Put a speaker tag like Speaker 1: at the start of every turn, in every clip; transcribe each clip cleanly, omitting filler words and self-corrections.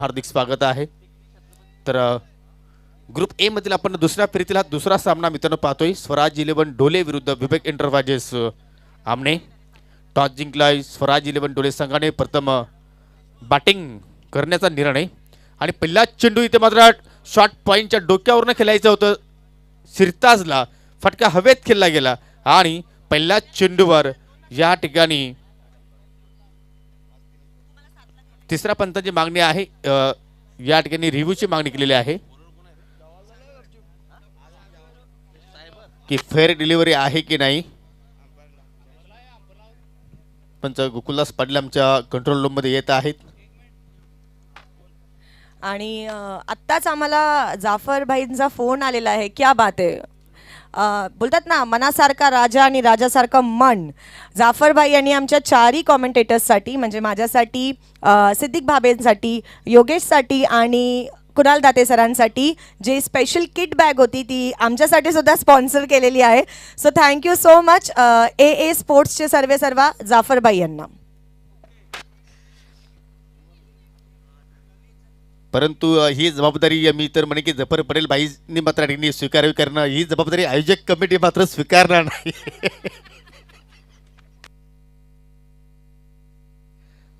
Speaker 1: हार्दिक स्वागत आहे. तर ग्रुप ए मधील आपण दुसऱ्या फेरीतील हा दुसरा सामना मित्रांनो पाहतोय. स्वराज 11 डोले विरुद्ध विवेक एंटरप्राइजेस आमने. टॉस जिंकलाय स्वराज 11 डोले संघाने. प्रथम बॅटिंग करण्याचा निर्णय आणि पहिला चेंडू इथे मात्र शॉट पॉइंटच्या डोक्यावरून खेळायचं होतं. सिरताजला फटका हवेत खेळला गेला आणि पहिल्या चेंडूवर या ठिकाणी तिसऱ्या पंचाची मागणी आहे. या ठिकाणी रिव्ह्यूची मागणी केलेली आहे की फेअर डिलिव्हरी आहे की नाही. पंच गोकुलदास पाटील आमच्या कंट्रोल रूम मध्ये येत आहेत.
Speaker 2: आणि आत्ताच आम्हाला जाफर भाईंचा फोन आलेला आहे. क्या बात आहे. बोलतात ना मनासारखा राजा आणि राजासारखं मन. जाफर भाई यांनी आमच्या चारही कॉमेंटेटर्ससाठी म्हणजे माझ्यासाठी, सिद्दीक भाबेंसाठी, योगेशसाठी आणि कुणाल दाते सरांसाठी जे स्पेशल किट बॅग होती ती आमच्यासाठी सुद्धा स्पॉन्सर केलेली आहे. सो थँक्यू सो मच ए स्पोर्ट्सचे सर्व जाफर भाई यांना.
Speaker 1: परंतु ही जबाबदारी मी तर म्हणे की जफर पटेल भाईंनी मात्र स्वीकारावी करणं ही जबाबदारी आयोजक कमिटी मात्र स्वीकारणार नाही.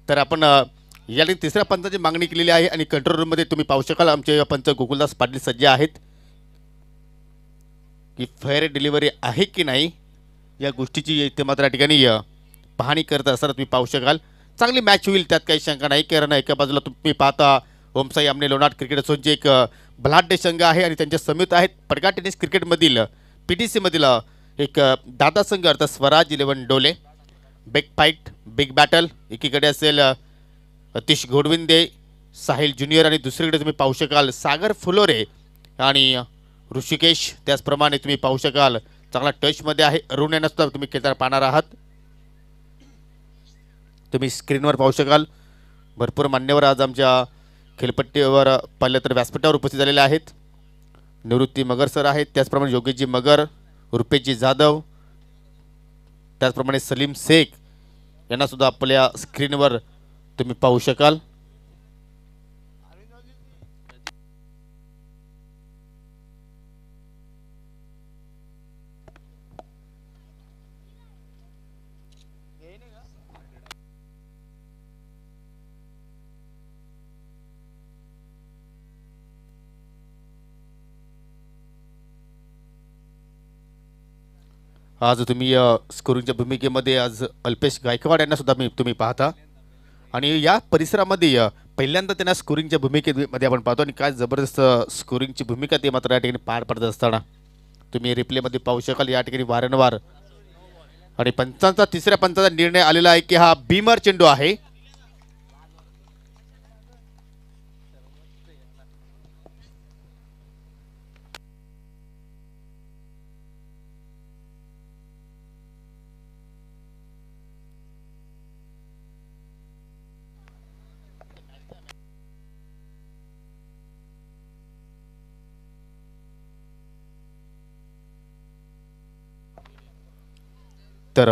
Speaker 1: तर आपण या तिसऱ्या पंचाची मागणी केलेली आहे आणि कंट्रोल रूम मध्ये तुम्ही पाहू शकाल आमचे पंच गोकुलदास पाटील सज्ज आहेत की फेअर डिलिव्हरी आहे की नाही या गोष्टीची इथे मात्र या ठिकाणी पाहणी करत असताना तुम्ही पाहू शकाल. चांगली मॅच होईल त्यात काही शंका नाही. कारण एका बाजूला तुम्ही पाहता ओमसाई आमने लोणार क्रिकेट असोचे एक बलाढ्य संघ आहे आणि त्यांच्या समित आहेत पडगा टेनिस क्रिकेटमधील PTC मधील एक दादा संघ अर्थात स्वराज 11 डोले. बिग फाईट बिग बॅटल एकीकडे असेल अतिश घोडविंदे साहिल ज्युनियर आणि दुसरीकडे तुम्ही पाहू शकाल सागर फुलोरे आणि ऋषिकेश. त्याचप्रमाणे तुम्ही पाहू शकाल चांगला टचमध्ये आहे अरुण यांना सुद्धा तुम्ही खेळताना पाहणार आहात. तुम्ही स्क्रीनवर पाहू शकाल भरपूर मान्यवर आज आमच्या खेळपट्टीवर पाहिलं तर व्यासपीठावर उपस्थित झालेले आहेत. निवृत्ती मगर सर आहेत, त्याचप्रमाणे योगेशजी मगर, रुपेशजी जाधव, त्याचप्रमाणे सलीम शेख यांना सुद्धा आपल्या स्क्रीनवर तुम्ही पाहू शकाल. आज तुम्ही स्कोरिंगच्या भूमिकेमध्ये आज अल्पेश गायकवाड यांना सुद्धा तुम्ही पाहता आणि या परिसरामध्ये पहिल्यांदा त्यांना स्कोरिंगच्या भूमिकेमध्ये आपण पाहतो आणि काय जबरदस्त स्कोरिंगची भूमिका ते मात्र या ठिकाणी पार पडत असताना तुम्ही रिप्लेमध्ये पाहू शकाल या ठिकाणी वारंवार. आणि पंचांचा तिसऱ्या पंचाचा निर्णय आलेला आहे की हा बीमर चेंडू आहे. तर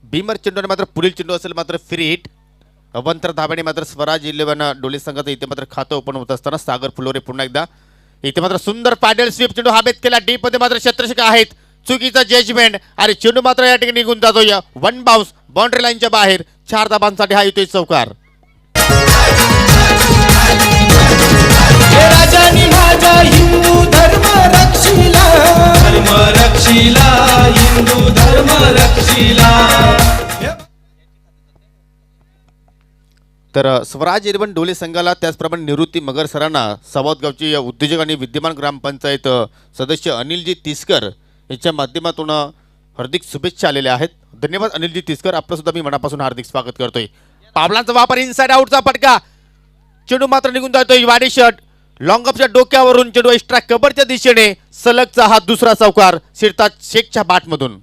Speaker 1: बीमर चेंडूने मात्र पुढील चेंडू असेल मात्र फ्री हिट. अवंतर धाब्याने मात्र स्वराज 11 डोले संघाचं इथे मात्र खातं ओपन होत असताना सागर फुलोरे पुन्हा एकदा इथे मात्र सुंदर पॅडल स्वीप चेंडू हवेत केला. डीप मध्ये मात्र क्षेत्ररक्षक आहेत. चुकीचा जजमेंट आणि चेंडू मात्र या ठिकाणी निघून जातो. या वन बाउन्स बाउंड्री लाईनच्या बाहेर 4 धाबांसाठी हा येतोय चौकार.
Speaker 3: राजानी माझा हिंदू धर्म रक्षिला, धर्म रक्षिला, हिंदू धर्म रक्षिला.
Speaker 1: तर स्वराज 11 डोले संघाला त्याचप्रमाणे निवृत्ती मगर सरांना सावतगावचे उद्योजक आणि विद्यमान ग्रामपंचायत सदस्य अनिलजी तिसकर यांच्या माध्यमातून हार्दिक शुभेच्छा आलेल्या आहेत. धन्यवाद अनिलजी तिसकर, आपलं सुद्धा मी मनापासून हार्दिक स्वागत करतोय. पावलांचा वापर इनसाइड आउटचा फटका, चेंडू मात्र निघून जातोय. वाडी शॉट लॉंग अपच्या डोक्यावरून चेंडू एक्स्ट्रा कबरच्या दिशेने. सलगचा हा दुसरा चौकार सिरताज शेखच्या बॅटमधून.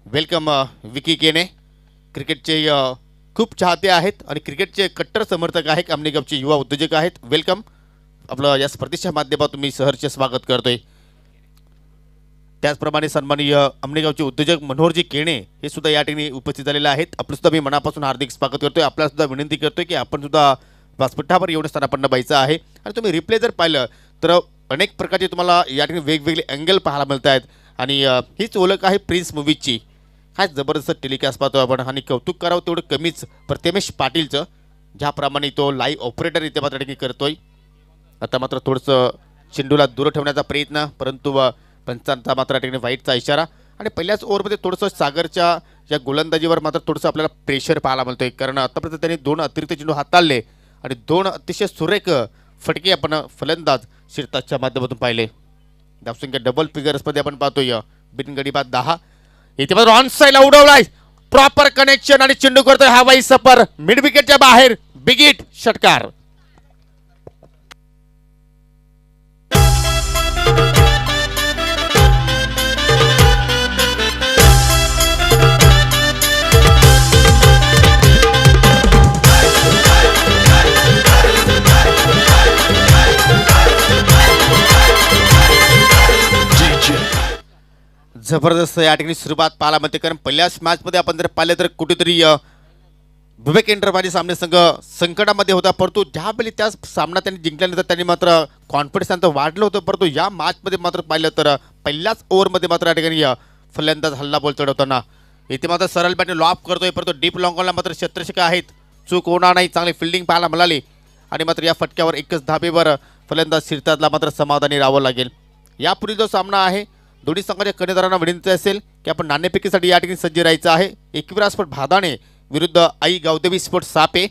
Speaker 1: वेलकम विकी केने. क्रिकेटचे खूप चाहते आहेत आणि क्रिकेटचे कट्टर समर्थक आहेत. आमनेगावचे युवा उद्योजक आहेत. वेलकम. आपलं या स्पर्धेच्या माध्यमातून मी सहर्ष स्वागत करतोय. त्याचप्रमाणे सन्माननीय अमनेगावचे उद्योजक मनोहरजी केणे हे सुद्धा या ठिकाणी उपस्थित झालेले आहेत. आपलं सुद्धा मी मनापासून हार्दिक स्वागत करतोय. आपल्याला सुद्धा विनंती करतोय की आपण सुद्धा व्यासपीठावर येऊन स्थानापन्न व्हायचं आहे. आणि तुम्ही रिप्ले जर पाहिलं तर अनेक प्रकारचे तुम्हाला या ठिकाणी वेगवेगळे अँगल पाहायला मिळत आहेत. आणि हीच ओळख आहे प्रिन्स मूवीजची. काय जबरदस्त टेलिकास्ट पाहतो आपण. आणि कौतुक करावं तेवढं कमीच प्रथमेश पाटीलचं, ज्याप्रमाणे तो लाईव्ह ऑपरेटर इथे मात्र ठिकाणी करतोय. आता मात्र थोडंसं चेंडूला दूर ठेवण्याचा प्रयत्न, परंतु पंचांचा मात्र ठिकाणी वाईटचा इशारा. आणि पहिल्याच ओव्हरमध्ये थोडंसं सागरच्या या गोलंदाजीवर मात्र थोडंसं आपल्याला प्रेशर पाहायला मिळतोय. कारण आतापर्यंत त्यांनी 2 अतिरिक्त चेंडू हाताळले आणि 2 अतिशय सुरेख फटके आपण फलंदाज शिरताजच्या माध्यमातून पाहिले. धावसंख्या डबल फिगर्समध्ये आपण पाहतोय. बिनगडी बाद 10. इथे मात्र ऑन साईडला उडवलाय, प्रॉपर कनेक्शन आणि चेंडू करतोय हवाई सफर मिड विकेटच्या बाहेर. बिग हिट, षटकार. जबरदस्त या ठिकाणी सुरुवात पाहायला मिळते. कारण पहिल्याच मॅचमध्ये आपण जर पाहिलं तर कुठेतरी विवेक एंटरप्राइज सामने संघ संकटामध्ये होता, परंतु ज्यावेळी त्या सामना त्यांनी जिंकल्यानंतर त्यांनी मात्र कॉन्फिडन्स त्यांचं वाढलं होतं. परंतु या मॅचमध्ये मात्र पाहिलं तर पहिल्याच ओव्हरमध्ये मात्र या ठिकाणी फलंदाज हल्ला बोल चढवताना इथे मात्र सरळ बॅटने लॉप करतोय, परंतु डीप लॉंगॉनला मात्र क्षेत्ररक्षक आहेत, चूक होणार नाही. चांगली फिल्डिंग पाहायला मिळाली आणि मात्र या फटक्यावर एकच धाबेवर फलंदाज शिरताजला मात्र समाधानी राहावं लागेल. यापूर्वी जो सामना आहे दोन्ही संघाच्या कर्णधारांना विनंती असेल की आपण नाणेफेकीसाठी या ठिकाणी सज्ज राहायचं आहे. एकविरा स्पोर्ट भादाणे विरुद्ध आई गावदेवी स्पोर्ट सापे.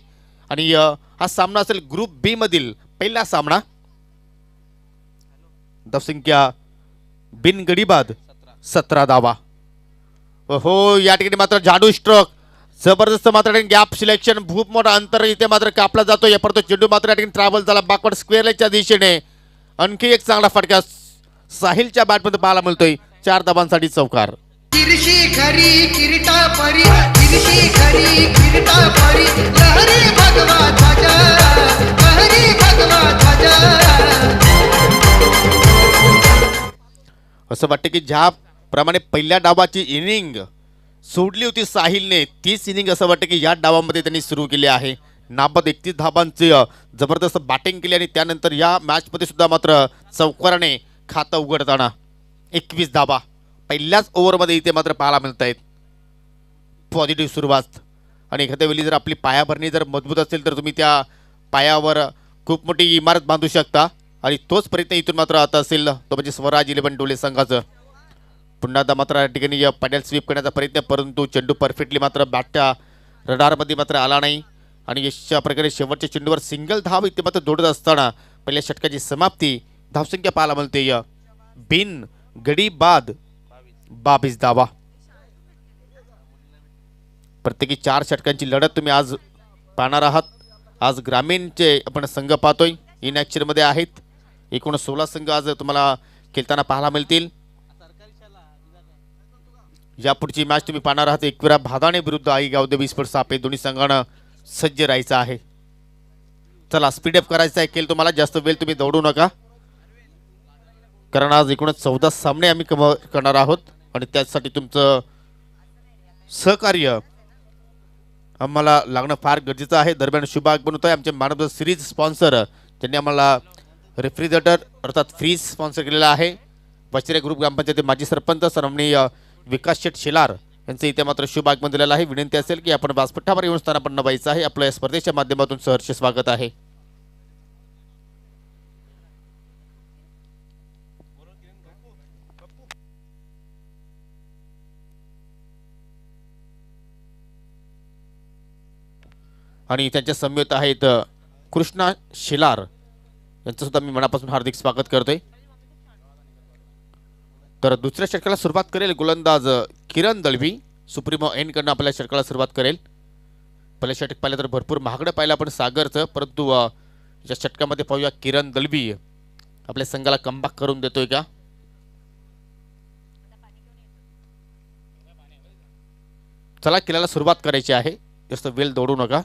Speaker 1: आणि हा सामना असेल ग्रुप बी मधील पहिला सामना. धावसंख्या बिनगडीबाद 17 धावा. हो या ठिकाणी मात्र जाडू स्ट्रोक, जबरदस्त मात्र गॅप सिलेक्शन, खूप मोठा अंतर इथे मात्र कापला जातो. परंतु चेंडू मात्र या ठिकाणी ट्रॅव्हल झाला बॅकवर्ड स्क्वेअर लेगच्या दिशेने. आणखी एक चांगला फटका साहिलच्या बॅटमध्ये पाहायला मिळतोय. 4 धावांसाठी चौकार.
Speaker 4: तिरशी खरी किरीटा परी, तिरशी खरी किरीटा परी, लहरी भगवा ध्वजा, लहरी भगवा ध्वजा.
Speaker 1: असं वाटतं की ज्याप्रमाणे पहिल्या डावाची इनिंग सोडली होती साहिलने, तीच इनिंग असं वाटतं की या डावामध्ये त्यांनी सुरू केली आहे. नाबाद 31 धावांचे जबरदस्त बॅटिंग केली आणि त्यानंतर या मॅचमध्ये सुद्धा मात्र चौकाराने खातं उघडताना 21 धावा पहिल्याच ओव्हरमध्ये इथे मात्र पाहायला मिळत आहेत. पॉझिटिव्ह सुरुवात. आणि एखाद्या वेळी जर आपली पायाभरणी जर मजबूत असेल तर तुम्ही त्या पायावर खूप मोठी इमारत बांधू शकता. आणि तोच प्रयत्न इथून मात्र आता असेल तो म्हणजे स्वराज 11 डोले संघाचं. पुन्हा एकदा मात्र या ठिकाणी पॅडल स्वीप करण्याचा प्रयत्न, परंतु चेंडू परफेक्टली मात्र बॅटच्या रडारमध्ये मात्र आला नाही. आणि अशा प्रकारे शेवटच्या चेंडूवर सिंगल धाव इथे मात्र जोडत असताना पहिल्या षटकाची समाप्ती. धावसंख्या पाहायला मिळते बिन गडी बाद 22 धावा. प्रत्येकी 4 षटकांची लढत तुम्ही आज पाहणार आहात. आज ग्रामीणचे आपण संघ पाहतोय इन ॲक्शनमध्ये आहेत. एकूण 16 संघ आज तुम्हाला खेळताना पाहायला मिळतील. यापुढची मॅच तुम्ही पाहणार आहात एकविरा भादाणे विरुद्ध आई गावदेवी स्पोर्ट्स सापे. दोन्ही संघांना सज्ज राहायचं आहे. चला स्पीडअप करायचं आहे केल तुम्हाला. जास्त वेळ तुम्ही दौडू नका, कारण आज एकूणच 14 सामने आम्ही करणार आहोत आणि त्यासाठी तुमचं सहकार्य आम्हाला लागणं फार गरजेचं आहे. दरम्यान शुभ आगमन होत आहे. आमचे मानव सिरीज स्पॉन्सर त्यांनी आम्हाला रेफ्रिजरेटर अर्थात फ्रीज स्पॉन्सर केलेला आहे. वचिरे ग्रुप ग्रामपंचायत माजी सरपंच सन्माननीय विकास शेठ शेलार यांचं इथे मात्र शुभ आगमन दिलेलं आहे. विनंती असेल की आपण व्यासपीठावर येऊन स्थानापन्न व्हायचं आहे. आपल्या स्पर्धेच्या माध्यमातून सहर्ष स्वागत आहे. आणि त्यांच्या समवेत आहेत कृष्णा शेलार यांचं सुद्धा मी मनापासून हार्दिक स्वागत करतोय. तर दुसऱ्या षटकाला सुरुवात करेल गोलंदाज किरण दळवी. सुप्रीमो एन कडनं आपल्या षटकाला सुरुवात करेल. पहिल्या षटक पाहिलं तर भरपूर महागडं पाहिलं आपण सागरचं, परंतु या षटकामध्ये पाहूया किरण दळवी आपल्या संघाला कमबॅक करून देतोय का. चला खेळायला सुरुवात करायची आहे, जास्त वेळ दौडू नका.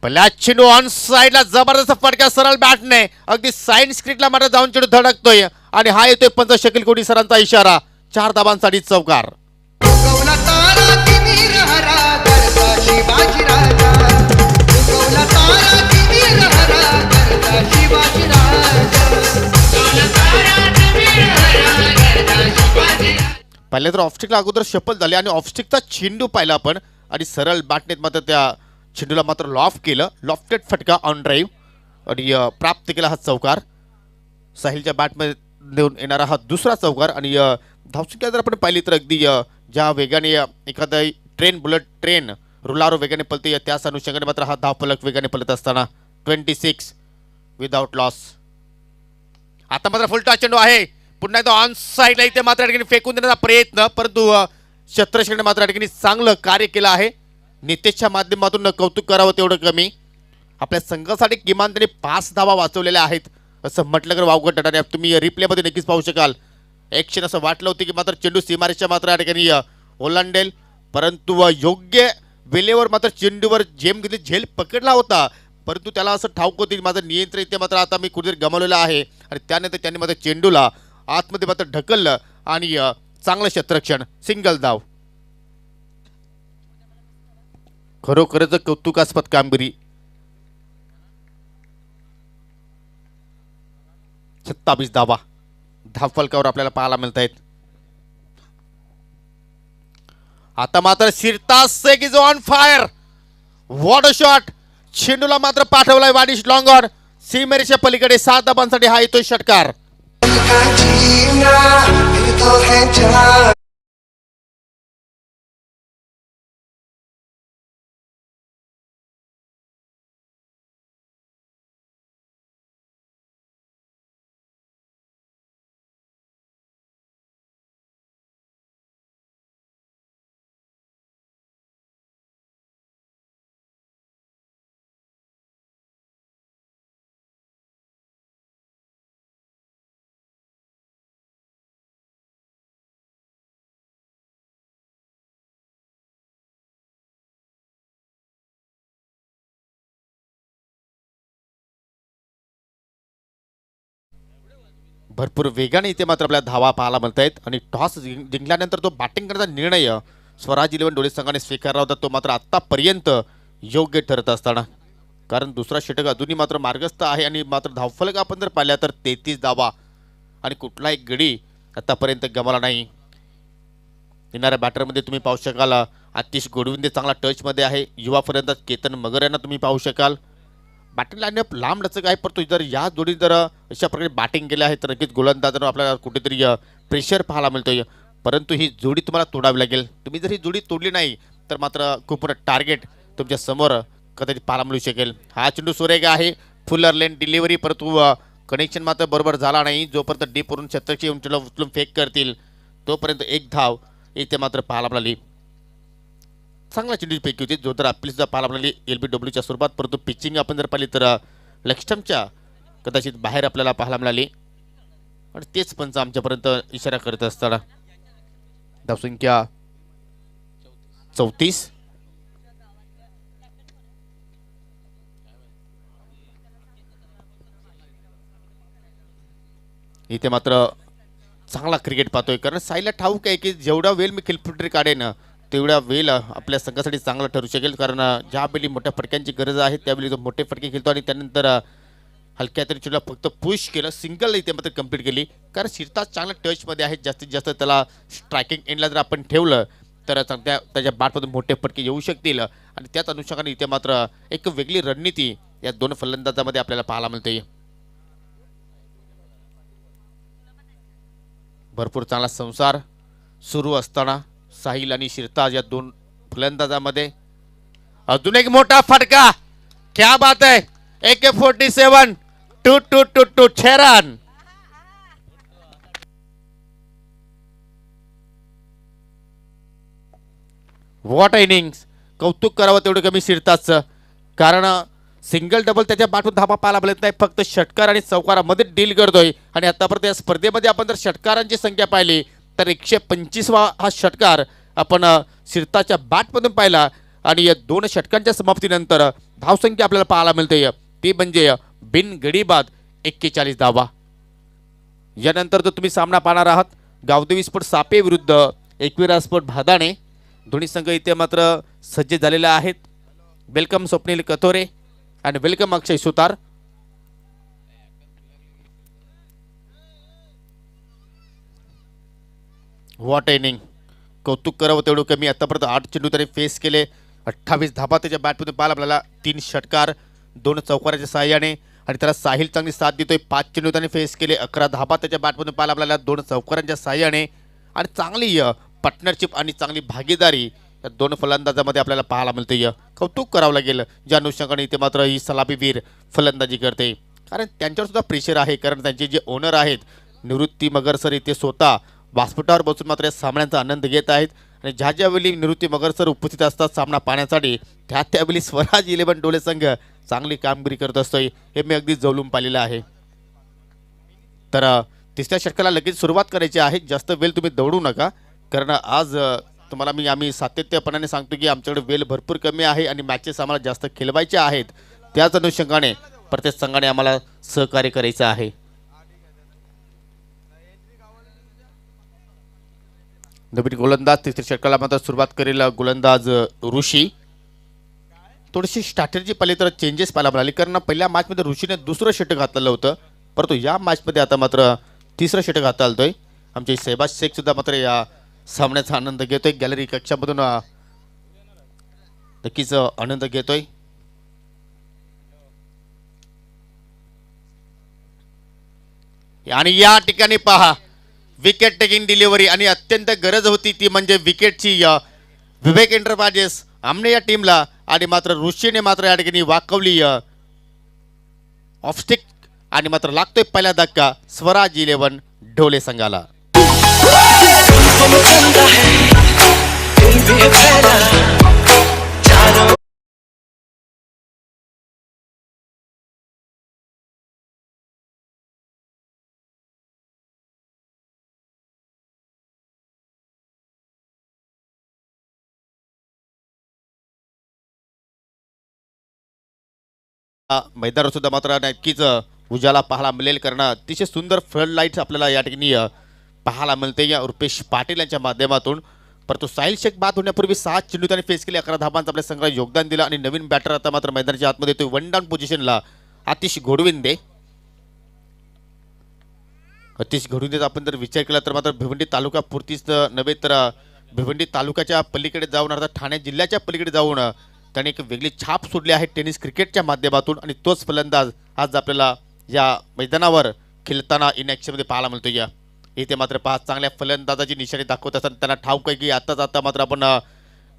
Speaker 1: पहिला चेंडू ऑन साईडला जबरदस्त फटका सरळ बॅटने अगदी साईड स्क्रीनला मात्र जाऊन चेंडू धडकतोय आणि हा येतोय पंच शकील कोडी सरांचा इशारा. 4 धाबांसाठी चौकार.
Speaker 4: उगवला तारा तिमिर हरा गरजा शिवाजी राजा उगवला तारा तिमिर हरा गरजा शिवाजी राजा उगवला तारा तिमिर हरा गरजा शिवाजी राजा.
Speaker 1: पहिले तर ऑफस्टिकला अगोदर शपथ झाली आणि ऑफस्टिकचा चेंडू पाहिला आपण आणि सरळ बॅटने मात्र त्या चेंडूला मात्र लॉफ केलं. लॉफ्टेड फटका ऑन ड्राईव्ह आणि प्राप्त केला हा चौकार. साहिलच्या बॅटमध्ये देऊन येणारा हा दुसरा चौकार. आणि धावसंख्या जर आपण पाहिली तर अगदी ज्या वेगाने एखादा ट्रेन बुलेट ट्रेन रुलारो वेगाने पलते त्याच अनुषंगाने मात्र हा धावफलक वेगाने पलत असताना 26 विदाउट लॉस. आता मात्र फुल टॉस चेंडू आहे. पुन्हा एकदा ऑन साईडला इथे मात्र या ठिकाणी फेकून देण्याचा प्रयत्न, परंतु क्षेत्ररक्षकाने मात्र या ठिकाणी चांगलं कार्य केलं आहे. नितेशच्या माध्यमातून कौतुक करावं तेवढं कमी. आपल्या संघासाठी किमान त्यांनी 5 धावा वाचवलेल्या आहेत असं म्हटलं तर वावगं ठरणार. तुम्ही रिप्लेमध्ये नक्कीच पाहू शकाल. एक क्षण असं वाटलं होतं की मात्र चेंडू सीमारेषच्या मात्र या ठिकाणी ओलांडेल, परंतु योग्य वेळेवर मात्र चेंडूवर झेम घेतली, झेल पकडला होता, परंतु त्याला असं ठाऊक होती माझं नियंत्रण इथे मात्र आता मी कुठेतरी गमावलेलं आहे. आणि त्यानंतर त्यांनी मात्र चेंडूला आतमध्ये मात्र ढकललं आणि चांगलं क्षेत्ररक्षण, सिंगल धाव. खरोखरच कौतुकास्पद कामगिरी. 27 धावा धावफलकावर आपल्याला पाहायला मिळत आहेत. आता मात्र Sirtaj Shaikh is on fire. What a shot. चेंडूला मात्र पाठवलाय वाडिश लॉंग ऑन सीमेरेषच्या पलीकडे. 7 धाबांसाठी हा येतोय षटकार. भरपूर वेगाने इथे मात्र आपल्याला धावा पाहायला मिळत आहेत. आणि टॉस जिंकल्यानंतर तो बॅटिंग करण्याचा निर्णय स्वराज 11 डोळे संघाने स्वीकारला होता, तो मात्र आत्तापर्यंत योग्य ठरत असताना, कारण दुसरा षटक अजूनही मात्र मार्गस्थ आहे. आणि मात्र धावफलक आपण जर पाहिल्या तर 33 धावा आणि कुठलाही गडी आतापर्यंत गमावला नाही. येणाऱ्या बॅटरमध्ये तुम्ही पाहू शकाल आतिश गोडविंदे चांगला टचमध्ये आहे. युवापर्यंत केतन मगर यांना तुम्ही पाहू शकाल. बॅटिंग लाईनअप लांब लचक आहे, परंतु जर या जोडी जर अशा प्रकारे बॅटिंग केली आहे तर नक्कीच गोलंदाजांना आपल्याला कुठेतरी प्रेशर पाहायला मिळतोय. परंतु ही जोडी तुम्हाला तोडावी लागेल. तुम्ही जर ही जोडी तोडली नाही तर मात्र खूप मोठं टार्गेट तुमच्या समोर कदाचित पाहायला मिळू शकेल. हा चेंडू सुरेख आहे, फुलर लेन डिलिव्हरी, परंतु कनेक्शन मात्र बरोबर झाला नाही. जोपर्यंत डीपवरून छत्रची उचलून फेक करतील तोपर्यंत एक धाव इथे मात्र पाहायला मिळाली. चांगला चेंडूची पैकी होती, जो तर आपली सुद्धा पाहायला मिळाली LBWच्या स्वरूपात, परंतु पिचिंग आपण जर पाहिली तर लक्ष्टमच्या कदाचित बाहेर आपल्याला पाहायला मिळाली. आणि तेच पंच आमच्यापर्यंत इशारा करत असताना धावसंख्या 34. इथे मात्र चांगला क्रिकेट पाहतोय, कारण साईला ठाऊक आहे की जेवढा वेळ मी खिलफुटरी काढेन तेवढा वेळ आपल्या संघासाठी चांगला ठरू शकेल. कारण ज्यावेळी मोठ्या फटक्यांची गरज आहे त्यावेळी तो मोठे फटके खेळतो आणि त्यानंतर हलक्या तरी चेंडूला फक्त पुश केलं, सिंगल इथे मात्र कंप्लीट केली. कारण सिरताज चांगला टचमध्ये आहे, जास्तीत जास्त त्याला स्ट्रायकिंग एंडला जर आपण ठेवलं तर त्याच्या बॅटमधून मोठे फटके येऊ शकतील. आणि त्याच अनुषंगाने इथे मात्र एक वेगळी रणनीती या दोन फलंदाजामध्ये आपल्याला पाहायला मिळते. भरपूर चांगला संसार सुरू असताना साहिल आणि सिरताज या दोन फलंदाजामध्ये अजून एक मोठा फटका. क्या बात है. AK-47 to 6 run. What innings. कौतुक करावं तेवढं कमी सिरताजचं, कारण सिंगल डबल त्याच्या बाटून धाबा पाहायला मिळत नाही, फक्त षटकार आणि चौकारामध्ये डील करतोय. आणि आतापर्यंत या स्पर्धेमध्ये आपण जर षटकारांची संख्या पाहिली तर 125वा हा षटकार आपण सिरताजच्या बॅटमधून पाहिला. आणि या 2 षटकांच्या समाप्तीनंतर धावसंख्या आपल्याला पाहायला मिळते ती म्हणजे बिनगडी बाद 41 धावा. यानंतर जर तुम्ही सामना पाहणार आहात गावदेवी स्पोर्ट सापे विरुद्ध एकविरा स्पोर्ट भादाणे. दोन्ही संघ इथे मात्र सज्ज झालेले आहेत. वेलकम स्वप्नील कथोरे आणि welcome Akshay Sutar. What inning, कौतुक करावं तेवढं कमी. आतापर्यंत 8 चेंडू त्याने फेस केले, 28 धाबा त्याच्या बॅटमधून पाहायला आपल्याला. 3 षटकार 2 चौकाराच्या साहाय्याने आणि त्याला साहिल चांगली साथ देतोय. 5 चेंडू त्याने फेस केले, 11 धाबा त्याच्या बॅटमधून पाहायला आपल्याला 2 चौकारांच्या साहाय्याने. आणि चांगली पार्टनरशिप आणि चांगली भागीदारी या 2 फलंदाजामध्ये आपल्याला पाहायला मिळते. कौतुक करावं लागेल ज्या अनुषंगाने इथे मात्र ही सलामीवीर फलंदाजी करते, कारण त्यांच्यावर सुद्धा प्रेशर आहे. कारण त्यांचे जे ओनर आहेत निवृत्ती मगर सर इथे स्वतः व्यासपीठावर बसून मात्र या सामन्याचा आनंद घेत आहेत. आणि ज्या ज्यावेळी निवृत्ती मगर सर उपस्थित असतात सामना पाहण्यासाठी त्यावेळी स्वराज 11 डोले संघ चांगली कामगिरी करत असतो, हे मी अगदी जवळून पाहिलेलं आहे. तर तिसऱ्या षटकाला लगेच सुरुवात करायची आहे. जास्त वेळ तुम्ही दौडू नका, कारण आज तुम्हाला आम्ही सातत्यपणाने सांगतो की आमच्याकडे वेळ भरपूर कमी आहे आणि मॅचेस आम्हाला जास्त खेळवायच्या आहेत. त्याच अनुषंगाने प्रत्येक संघाने आम्हाला सहकार्य करायचं आहे. नवीन गोलंदाज तिसऱ्या षटकाला मात्र सुरुवात करेल गोलंदाज ऋषी. थोडीशी स्ट्रॅटेजी पाहिली तर चेंजेस पाहायला मिळाली, कारण पहिल्या मॅचमध्ये ऋषीने 2रं षटक घातलेलं होतं, परंतु या मॅचमध्ये आता मात्र 3रं षटक घातलं आलतोय. आमचे शहबाज शेख सुद्धा मात्र या सामन्याचा आनंद घेतोय. गॅलरी कक्षामधून नक्कीच आनंद घेतोय. आणि या ठिकाणी पहा विकेट टेकिंग डिलिव्हरी, आणि अत्यंत गरज होती ती म्हणजे विकेटची विवेक एंटरप्राइजेस आमने या टीमला. आणि मात्र ऋषीने मात्र या ठिकाणी वाकवली ऑफस्टिक आणि मात्र लागतोय पहिला धक्का स्वराज 11 ढोले संघाला. मैदानावर सुद्धा मात्र नक्कीच उजाला पाहायला मिळेल, कारण अतिशय सुंदर फ्लड लाईट्स आपल्याला या ठिकाणी पाहायला मिळते या रुपेश पाटील यांच्या माध्यमातून. परंतु साहिल शेख बाद होण्यापूर्वी 6 चेंडू त्याने फेस केले, 11 धाबांचं आपल्या संघाला योगदान दिलं. आणि नवीन बॅटर आता मात्र मैदानाच्या आतमध्ये येतोय 1 डाऊन पोझिशनला आतिश घोडविंदे. आतिश घोडविंदेचा आपण जर विचार केला तर मात्र भिवंडी तालुका पुरतीच नव्हे तर भिवंडी तालुक्याच्या पलीकडे जाऊन अर्थात ठाणे जिल्ह्याच्या पलीकडे जाऊन त्याने एक वेगळी छाप सोडली आहे टेनिस क्रिकेटच्या माध्यमातून. आणि तोच फलंदाज आज आपल्याला या मैदानावर खेळताना इन ॲक्शनमध्ये पाहायला मिळतो. या इथे मात्र 5 चांगल्या फलंदाजाची निशाणी दाखवत असताना त्यांना ठाऊक आहे की आता मात्र आपण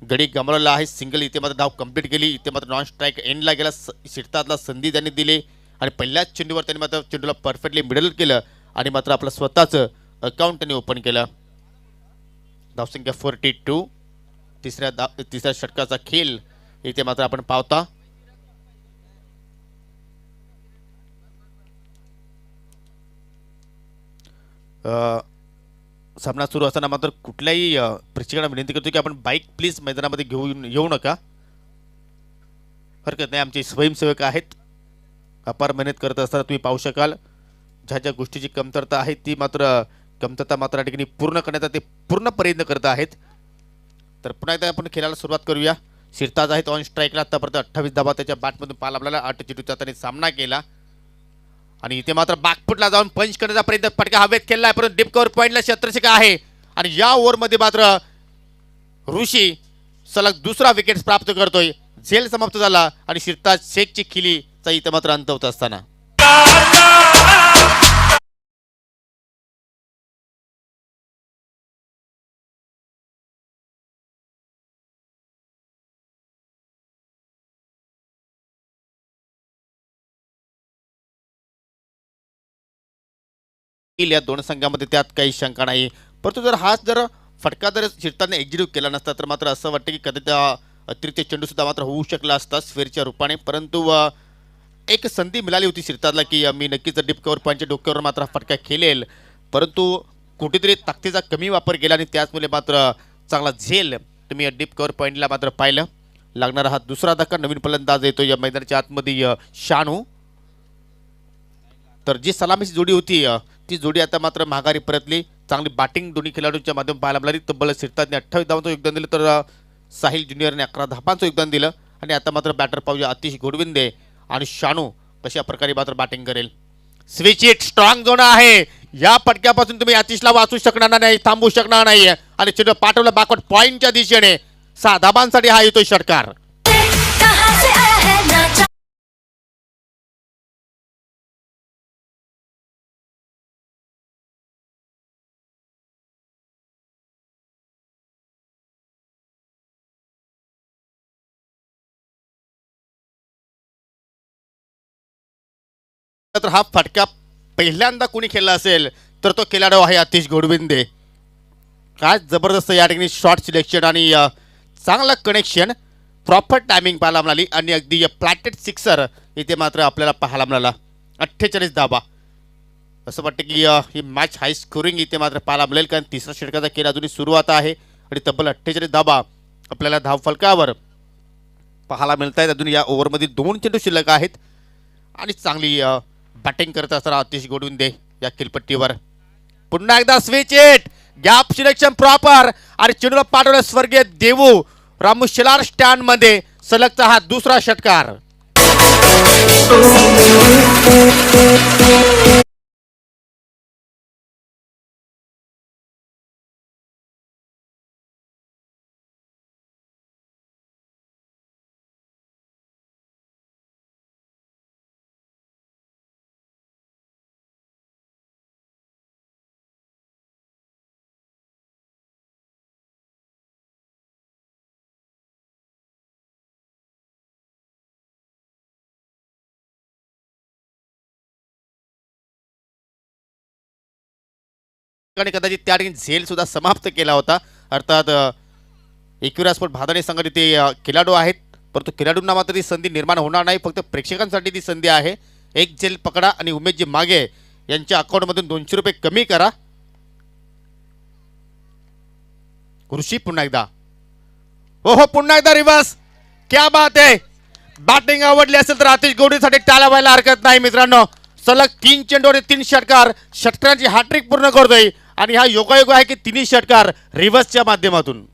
Speaker 1: गडी गमावलेला आहे. सिंगल इथे मात्र धाव कंप्लीट केली. इथे मात्र नॉन स्ट्राईक एंडला गेला, शिरतातला संधी त्यांनी दिली आणि पहिल्याच चेंडूवर त्यांनी मात्र चेंडूला परफेक्टली मिडल केलं आणि मात्र आपलं स्वतःचं अकाउंट त्यांनी ओपन केलं. धावसंख्या 42. तिसऱ्या षटकाचा खेळ इथे मात्र आपण पाहता. सामना सुरू असताना मात्र कुठल्याही प्रेक्षकांना विनंती करतो की आपण बाईक प्लीज मैदानामध्ये येऊ नका. हरकत नाही, आमचे स्वयंसेवक आहेत, अपार मेहनत करत असताना तुम्ही पाहू शकाल. ज्या ज्या गोष्टीची कमतरता आहे ती कमतरता मात्र या ठिकाणी पूर्ण करण्याचा ते पूर्ण प्रयत्न करत आहेत. तर पुन्हा एकदा आपण खेळायला सुरुवात करूया. शिरताज आहेत ऑन स्ट्राईकला, आतापर्यंत 28 धाबा त्याच्या बॅटमधून पाहायला आपल्याला. 8 चेंडूचा त्याने सामना केला आणि इथे मात्र बॅकफुटला जाऊन पंच करण्याचा प्रयत्न, फटका हवेत खेळला आहे परंतु डीप कव्हर पॉईंटला क्षेत्ररक्षक आहे. आणि या ओव्हरमध्ये मात्र ऋषी सलग 2रा विकेट प्राप्त करतोय. झेल समाप्त झाला आणि शिरताज शेखची खिलीचा इथे मात्र अंत होत असताना या 2 संघामध्ये त्यात काही शंका नाही. परंतु जर फटका शिरताना एक्झिक्यूट केला नसता तर मात्र असं वाटतं की कधी त्या अतिरिक्त चेंडू सुद्धा मात्र होऊ शकला असता स्फेअरच्या रूपाने. परंतु एक संधी मिळाली होती शिरताजला की मी नक्कीच डीप कव्हर पॉईंटच्या डोक्यावर मात्र फटका खेळेल, परंतु कुठेतरी ताकदीचा कमी वापर केला आणि त्याचमुळे मात्र चांगला झेल तुम्ही डीप कव्हर पॉईंटला मात्र पाहिलं. लागणारा हा दुसरा धक्का. नवीन फलंदाज येतो या मैदानाच्या आतमध्ये शानू. तर जी सलामीची जोडी होती ती जोडी आता मात्र माघारी परतली. चांगली बॅटिंग दोन्ही खेळाडूंच्या माध्यमातून पाहायला मिळाली. तब्बल सिरताजने 28 धावांचं योगदान दिलं, तर साहिल ज्युनियरने 11 धावांचं योगदान दिलं. आणि आता मात्र बॅटर पाहूया आतिश गोडविंदे आणि शानू कशा प्रकारे मात्र बॅटिंग करेल. स्विच इट, स्ट्रॉंग झोन आहे. या पटक्यापासून तुम्ही आतिशला वाचू शकणार नाही, थांबू शकणार नाही. आणि चेंडू पाठवलं बॅकवर्ड पॉइंटच्या दिशेने. 6 धाबांसाठी हा येतो षटकार.
Speaker 5: कहाँ से आया है नाचा
Speaker 1: तर हा फटका पहिल्यांदा कोणी खेळला असेल तर तो खेळाडू आहे आतिश गोडविंदे. काय जबरदस्त या ठिकाणी शॉर्ट सिलेक्शन आणि चांगलं कनेक्शन, प्रॉपर टायमिंग पाहायला मिळाली. आणि अगदी प्लॅटेड सिक्सर इथे मात्र आपल्याला पाहायला मिळाला. 48 धाबा. असं वाटतं की ही मॅच हाय स्कोरिंग इथे मात्र पाहायला मिळेल, कारण तिसऱ्या षटकाचा खेळ अजूनही सुरुवात आहे. आणि तब्बल 48 धाबा आपल्याला धाव फलकावर पाहायला मिळत आहेत. अजून या ओव्हरमध्ये 2 चेंडू शिल्लक आहेत. आणि चांगली बॅटिंग करत असताना आतिश गोडविंदे या खेळपट्टीवर. पुन्हा एकदा switch it, gap selection proper. आणि चेंडूला पाठवलं स्वर्गीय देवू रामू शेलार स्टँड मध्ये. सलगचा हा दुसरा षटकार. आणि कदाचित त्या ठिकाणी झेल सुद्धा समाप्त केला होता. अर्थात एकविरा स्पोर्ट भादाणे संघात इथे खेळाडू आहेत, परंतु खेळाडूंना मात्र ती संधी निर्माण होणार नाही. फक्त प्रेक्षकांसाठी ती संधी आहे. एक झेल पकडा आणि उमेशजी मागे यांच्या अकाउंटमधून 200 रुपये कमी करा. ऋषी पुन्हा एकदा, हो पुन्हा एकदा रिवर्स. क्या बात आहे. बॅटिंग आवडली असेल तर आतिश गोडीसाठी टाळ्या व्हायला हरकत नाही मित्रांनो. सलग 3 चेंडू आणि 3 षटकार, षटकारांची हॅट्रिक पूर्ण करतोय. आणि हा योगायोग आहे की 3 षटकार रिव्हर्सच्या माध्यमातून.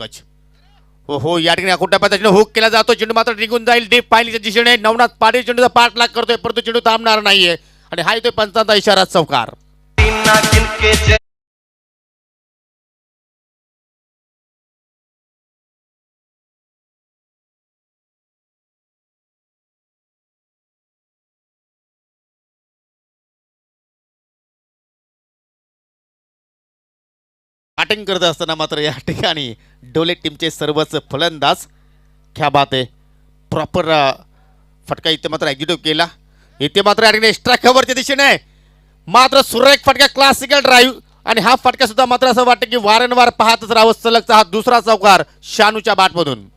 Speaker 1: पंकज. हो या ठिकाणी अकोटा पद्धतीने हुक केला जातो. चेंडू मात्र निघून जाईल डीप पाहिलीच्या दिशेने. नवनाथ पाटील चेंडूचा पाठलाग करतोय परंतु चेंडू थांबणार नाहीये आणि हा येतोय पंचांचा इशारा चौकार. बॅटिंग करत असताना मात्र या ठिकाणी डोले टीमचे सर्वच फलंदाज क्या बात आहे प्रॉपर फटका इथे मात्र एक्झिक्यूट केला. इथे मात्र या ठिकाणी एक्स्ट्रा कव्हरच्या दिशेने मात्र सुरेख फटका क्लासिकल ड्राईव्ह आणि हा फटका सुद्धा मात्र असं वाटतं की वारंवार पाहतच राहावं. सलगचा हा दुसरा चौकार शानूच्या बॅटमधून.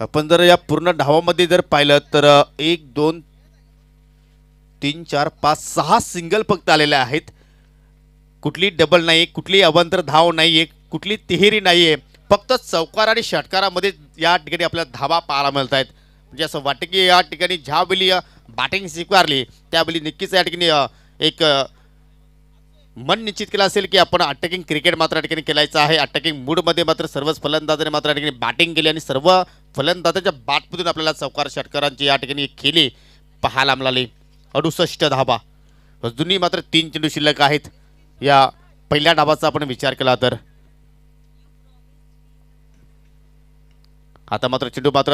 Speaker 1: आपण जर या पूर्ण धावामध्ये जर पाहिलं तर 1 2 3 4 5 6 सिंगल फक्त आलेले आहेत. कुठली डबल नाही, कुठली अवांतर धाव नाहीये, कुठली तिहेरी नाहीये. फक्त चौकार आणि षटकारामध्ये या ठिकाणी आपल्याला धावा पाहायला मिळत आहेत. म्हणजे असं वाटतं की या ठिकाणी ज्यावेळी बॅटिंग स्वीकारली त्यावेळी नक्कीच या ठिकाणी एक मन निश्चित केलं असेल की आपण अटॅकिंग क्रिकेट मात्र या ठिकाणी खेळायचं आहे. अटॅकिंग मूडमध्ये मात्र सर्वच फलंदाजांनी मात्र या ठिकाणी बॅटिंग केली आणि सर्व फलंदाजाच्या बॅटमधून आपल्याला चौकार षटकारांची या ठिकाणी खेळी पाहायला मिळाली. 68 धावा अजूनही मात्र 3 चेंडू शिल्लक आहेत. या पहिल्या डावाचा आपण विचार केला तर आता मात्र चेंडू मात्र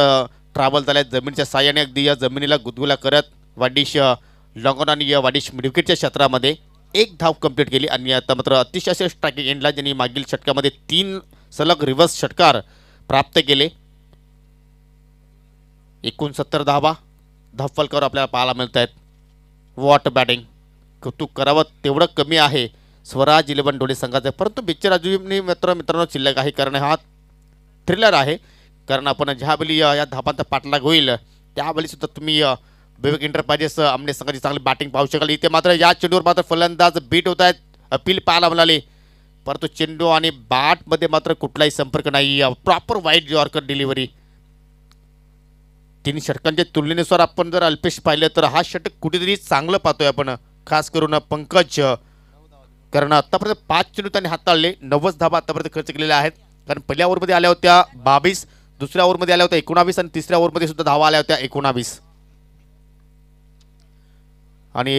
Speaker 1: ट्रॅव्हल झालाय जमिनीच्या साह्याने. अगदी या जमिनीला गुदगुला करत वाडिश लॉंगॉन या वाडिश मिडविकेटच्या क्षेत्रामध्ये 1 धाव कंप्लीट केली आणि आता मात्र अतिशय स्ट्रायकिंग एंडला ज्यांनी मागील षटकामध्ये 3 सलग रिव्हर्स षटकार प्राप्त केले. 69 धावा धप्पलकर आपल्याला पाहायला मिळत आहेत. वॉट बॅटिंग कौतुक करावं तेवढं कमी आहे स्वराज 11 डोळे संघाचं. परंतु बिच्चर अजूनही मित्रांनो शिल्लक आहे कारण हा थ्रिलर आहे. कारण आपण ज्यावेळी या धावांचा पाठलाग होईल त्यावेळी सुद्धा तुम्ही विवेक एंटरप्राइजेस आमने संघाची चांगली बॅटिंग पाहू शकाल. इथे मात्र या चेंडूवर मात्र फलंदाज बीट होत आहेत. अपील पाहायला मिळाली परंतु चेंडू आणि बॅटमध्ये मात्र कुठलाही संपर्क नाही. Proper wide yorker delivery. 3 षटकांच्या तुलनेनुसार आपण जर अल्पेश पाहिलं तर हा षटक कुठेतरी चांगलं पाहतोय आपण. खास करून पंकज कारण आतापर्यंत 5 चेंडू त्यांनी हाताळले. 90 धावा आतापर्यंत खर्च केलेल्या आहेत. कारण पहिल्या ओव्हरमध्ये आल्या होत्या 22, दुसऱ्या ओव्हरमध्ये आल्या होत्या 19 आणि तिसऱ्या ओव्हरमध्ये सुद्धा धावा आल्या होत्या 19. आणि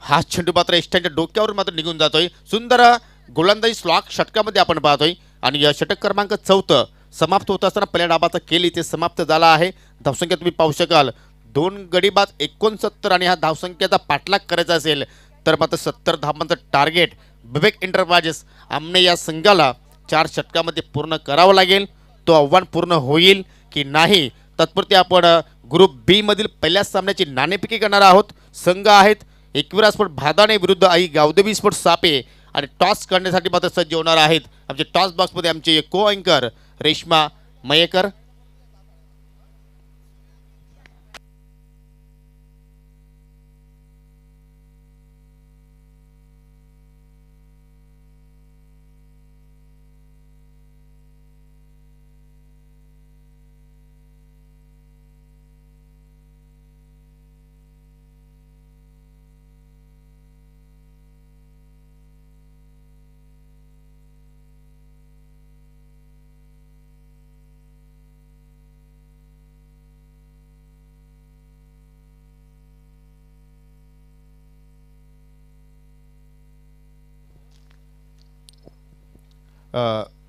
Speaker 1: हा चेंडू मात्र एस्टँच्या डोक्यावर मात्र निघून जातोय. सुंदर गोलंदाजी स्लॉक षटकामध्ये आपण पाहतोय आणि षटक क्रमांक 4 समाप्त होत असताना पहिल्या डाबाचा खेळ इथे समाप्त झाला आहे. धावसंख्या तुम्ही पाहू शकाल 2 गडी बाद 69 आणि हा धावसंख्येचा पाठलाग करायचा असेल तर मात्र 70 धावांचं टार्गेट विवेक एंटरप्राइजेस आमने या संघाला 4 षटकामध्ये पूर्ण करावं लागेल. तो आव्हान पूर्ण होईल की नाही तत्पुरते आपण ग्रुप बी मधील पहिल्या सामन्याची नाणेफेकी करणार आहोत. संघ आहेत एकविरा स्पोर्ट भादाणे विरुद्ध आई गावदेवी स्पोर्ट सापे आणि टॉस करण्यासाठी मात्र सज्ज होणार आहेत. आमचे टॉस बॉक्समध्ये आमचे को अँकर रेश्मा मयेकर.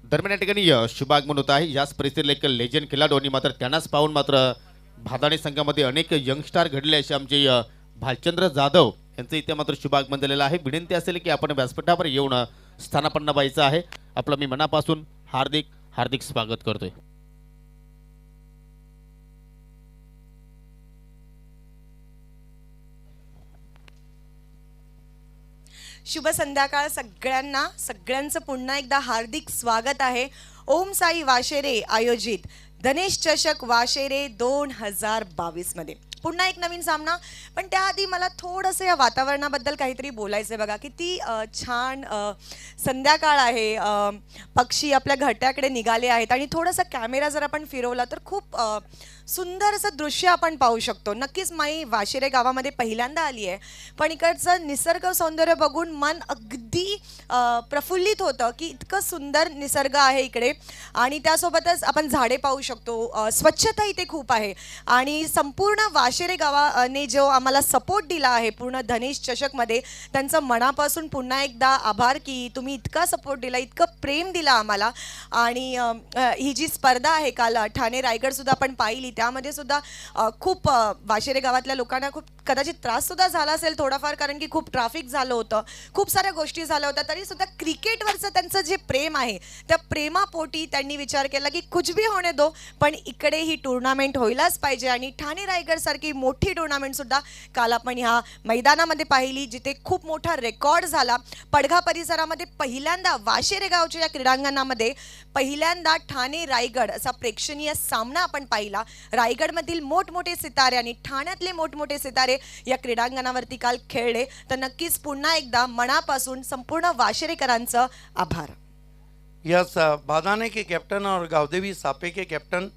Speaker 1: दरम्यान या ठिकाणी शुभागमन होत आहे. याच परिस्थितीला एक लेजंड खेळाडू आणि मात्र त्यांनाच पाहून मात्र भादाणे संघामध्ये अनेक यंगस्टार घडले असे आमचे भालचंद्र जाधव यांचं इथे मात्र शुभागमन झालेलं आहे. विनंती असेल की आपण व्यासपीठावर येऊन स्थानापन्न व्हायचं आहे. आपलं मी मनापासून हार्दिक हार्दिक स्वागत करतोय.
Speaker 2: शुभ संध्याकाळ सगळ्यांचं पुन्हा एकदा हार्दिक स्वागत आहे. ओम साई वाशेरे आयोजित धनेश चषक वाशेरे 2022 मध्ये पुन्हा एक नवीन सामना. पण त्याआधी मला थोडंसं या वातावरणाबद्दल काहीतरी बोलायचं आहे. बघा किती छान संध्याकाळ आहे, पक्षी आपल्या घरट्याकडे निघाले आहेत आणि थोडासा कॅमेरा जर आपण फिरवला तर खूप सुंदर असं दृश्य आपण पाहू शकतो. नक्कीच मी वाशिरे गावामध्ये पहिल्यांदा आली आहे, पण इकडचं निसर्ग सौंदर्य बघून मन अगदी प्रफुल्लित होतं की इतकं सुंदर निसर्ग आहे इकडे. आणि त्यासोबतच आपण झाडे पाहू शकतो, स्वच्छता इथे खूप आहे. आणि संपूर्ण वाशिरे गावाने जो आम्हाला सपोर्ट दिला आहे पूर्ण धनेश चषकमध्ये, त्यांचं मनापासून पुन्हा एकदा आभार की तुम्ही इतका सपोर्ट दिला, इतकं प्रेम दिला आम्हाला. आणि ही जी स्पर्धा आहे काल ठाणे रायगड सुद्धा आपण पाहिली, त्यामध्ये सुद्धा खूप वाशिरे गावातल्या लोकांना खूप कदाचित त्रास सुद्धा झाला असेल थोडाफार, कारण की खूप ट्रॅफिक झालं होतं, खूप साऱ्या गोष्टी झाल्या होत्या. तरी सुद्धा क्रिकेटवरचं त्यांचं जे प्रेम आहे त्या प्रेमापोटी त्यांनी विचार केला की कुछ भी होणे दो, पण इकडे ही टुर्नामेंट व्हायलाच पाहिजे. आणि ठाणे रायगड सारखी मोठी टुर्नामेंट सुद्धा काल आपण ह्या मैदानामध्ये पाहिली, जिथे खूप मोठा रेकॉर्ड झाला. पडघा परिसरामध्ये पहिल्यांदा वाशिरे गावच्या या क्रीडांगणामध्ये पहिल्यांदा ठाणे रायगड असा प्रेक्षणीय सामना आपण पाहिला. रायगडमधील मोठमोठे सितारे आणि ठाण्यातले मोठमोठे सितारे या क्रीडांगणावरती काल खेळले. तर नक्कीच पुन्हा एकदा मनापासून संपूर्ण वाशिरेकरांचं आभार.
Speaker 6: यस, बादाने के कैप्टन और गावदेवी सापे के कैप्टन,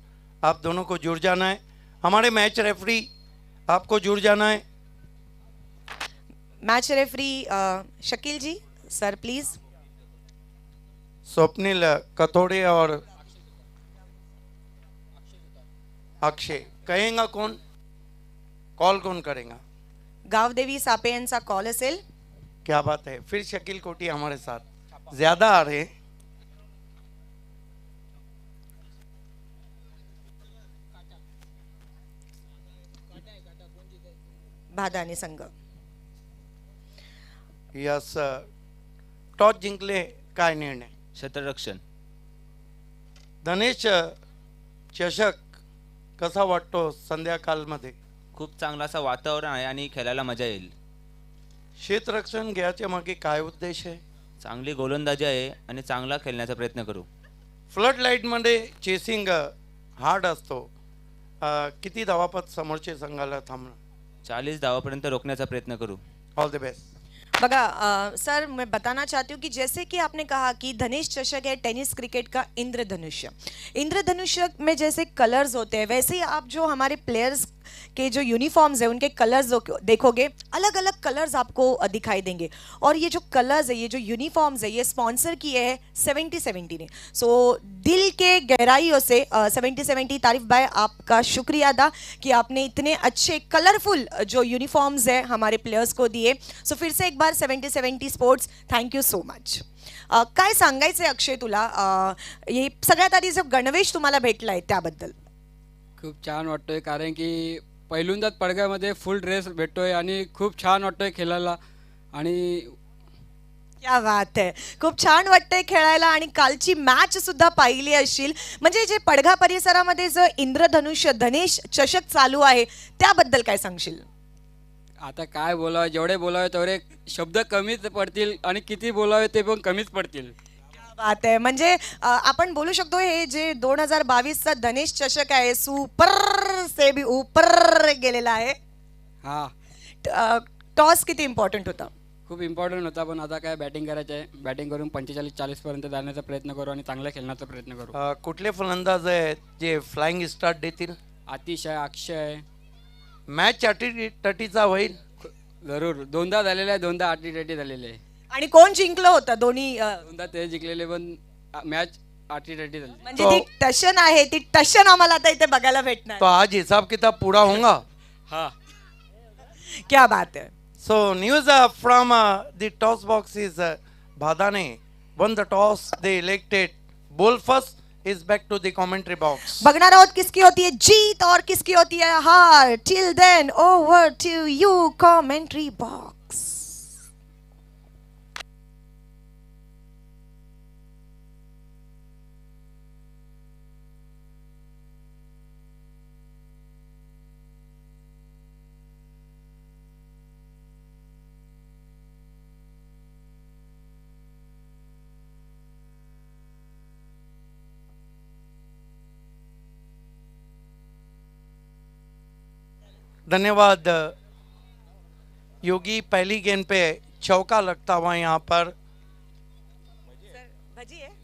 Speaker 6: आप दोनों को जुड़ जाना है. हमारे मैच रेफरी आपको जुड़ जाना है.
Speaker 2: Match referee Shakeel ji sir please.
Speaker 6: Swapnil Kathode और अक्षय. कहेगा कौन, कॉल कौन करेगा?
Speaker 2: गावदेवी सापे यांचा कॉल असेल.
Speaker 6: क्या बात है. फिर शकील कोटी हमारे साथ ज्यादा आ रहे हैं.
Speaker 2: भादानी संघ.
Speaker 6: यस, टॉस जिंकले, काय निर्णय?
Speaker 7: क्षेत्ररक्षण.
Speaker 6: धनेश चषक कसा वाटतो संध्याकाळमध्ये?
Speaker 7: खूप चांगलं असं वातावरण आहे आणि खेळायला मजा येईल.
Speaker 6: क्षेत्ररक्षण घ्यायच्या मागे काय उद्देश आहे?
Speaker 7: चांगली गोलंदाजी आहे आणि चांगला खेळण्याचा प्रयत्न करू.
Speaker 6: फ्लड लाईटमध्ये चेसिंग हार्ड असतो. किती धावापत समोरचे संघाला थांबणं?
Speaker 7: 40 धावापर्यंत रोखण्याचा प्रयत्न करू.
Speaker 6: All the best.
Speaker 2: बघा सर, मैं बताना चाहती हूँ कि जैसे कि आपने कहा कि धनेश चषक है टेनिस क्रिकेट का इंद्रधनुष्य. इंद्रधनुष्य में जैसे कलर्स होते हैं, वैसे ही आप जो हमारे प्लेयर्स के जो यूनिफॉर्म्स है उनके कलर्स देखोगे, अलग अलग कलर्स आपको दिखाई देंगे. और ये जो कलर्स है, ये जो यूनिफॉर्म्स है, ये स्पॉन्सर किए हैं 70-70 ने. सो दिल के गहराइयों से 70-70 तारीफ भाई आपका शुक्रिया अदा कि आपने इतने अच्छे कलरफुल जो यूनिफॉर्म्स है हमारे प्लेयर्स को दिए. सो फिर से एक बार 70-70 sports thank you so much. काय सांगायचं आहे अक्षय तुला, हे सगळ्यात आधी जो गणवेश तुम्हाला भेटला आहे त्याबद्दल?
Speaker 8: खूप छान वाटतोय, कारण की पहिल्यांदाच पडघ्यामध्ये फुल ड्रेस भेटतोय आणि खूप छान वाटतोय खेळायला. आणि
Speaker 2: क्या बात आहे, खूप छान वाटतंय खेळायला. आणि कालची मॅच सुद्धा पाहिली असशील. म्हणजे जे पडघा परिसरामध्ये जो इंद्रधनुष्य धनेश चषक चालू आहे त्याबद्दल काय सांगशील?
Speaker 8: आता काय बोलावं, जेवढे बोलावे तेवढे शब्द कमीच पडतील आणि किती बोलावे ते पण कमीच पडतील.
Speaker 2: बात आहे. म्हणजे आपण बोलू शकतो हे जे 2022चा धनेश चषक आहे सुपर से भी ऊपर गेलेला आहे.
Speaker 8: हा,
Speaker 2: टॉस किती इम्पॉर्टंट होता?
Speaker 8: खूप इम्पॉर्टंट होता, पण आता काय बॅटिंग करायचं आहे. बॅटिंग करून 45-40 पर्यंत जाण्याचा प्रयत्न करू आणि चांगला खेळण्याचा प्रयत्न करू.
Speaker 6: कुठले फलंदाज आहेत जे फ्लाइंग स्टार्ट देतील?
Speaker 8: आतिश आहे, अक्षय.
Speaker 6: मॅच अटीतटीचा होईल?
Speaker 8: जरूर. दोनदा झालेलं आहे, दोनदा आटीतटी झालेले आहे.
Speaker 2: आणि कोण जिंकलं होतं दोन्ही?
Speaker 8: दोनदा ते जिंकलेले, पण मॅच आटीतटी झाली.
Speaker 2: म्हणजे ती टशन आहे, ती टशन आम्हाला आता इथे बघायला भेटणार.
Speaker 6: तो आज हिसाब किताब पूरा होगा.
Speaker 8: हा,
Speaker 2: क्या बात है.
Speaker 6: So news from the toss box is Bhadane won the toss. They elected ball first. Is back to the commentary box.
Speaker 2: बघणार आहोत किसकी होती है जीत और किसकी होती है हार. Till then over to you commentary box.
Speaker 6: धन्यवाद योगी। पहली गेंद पे चौका लगता हुआ यहाँ पर
Speaker 2: भजी है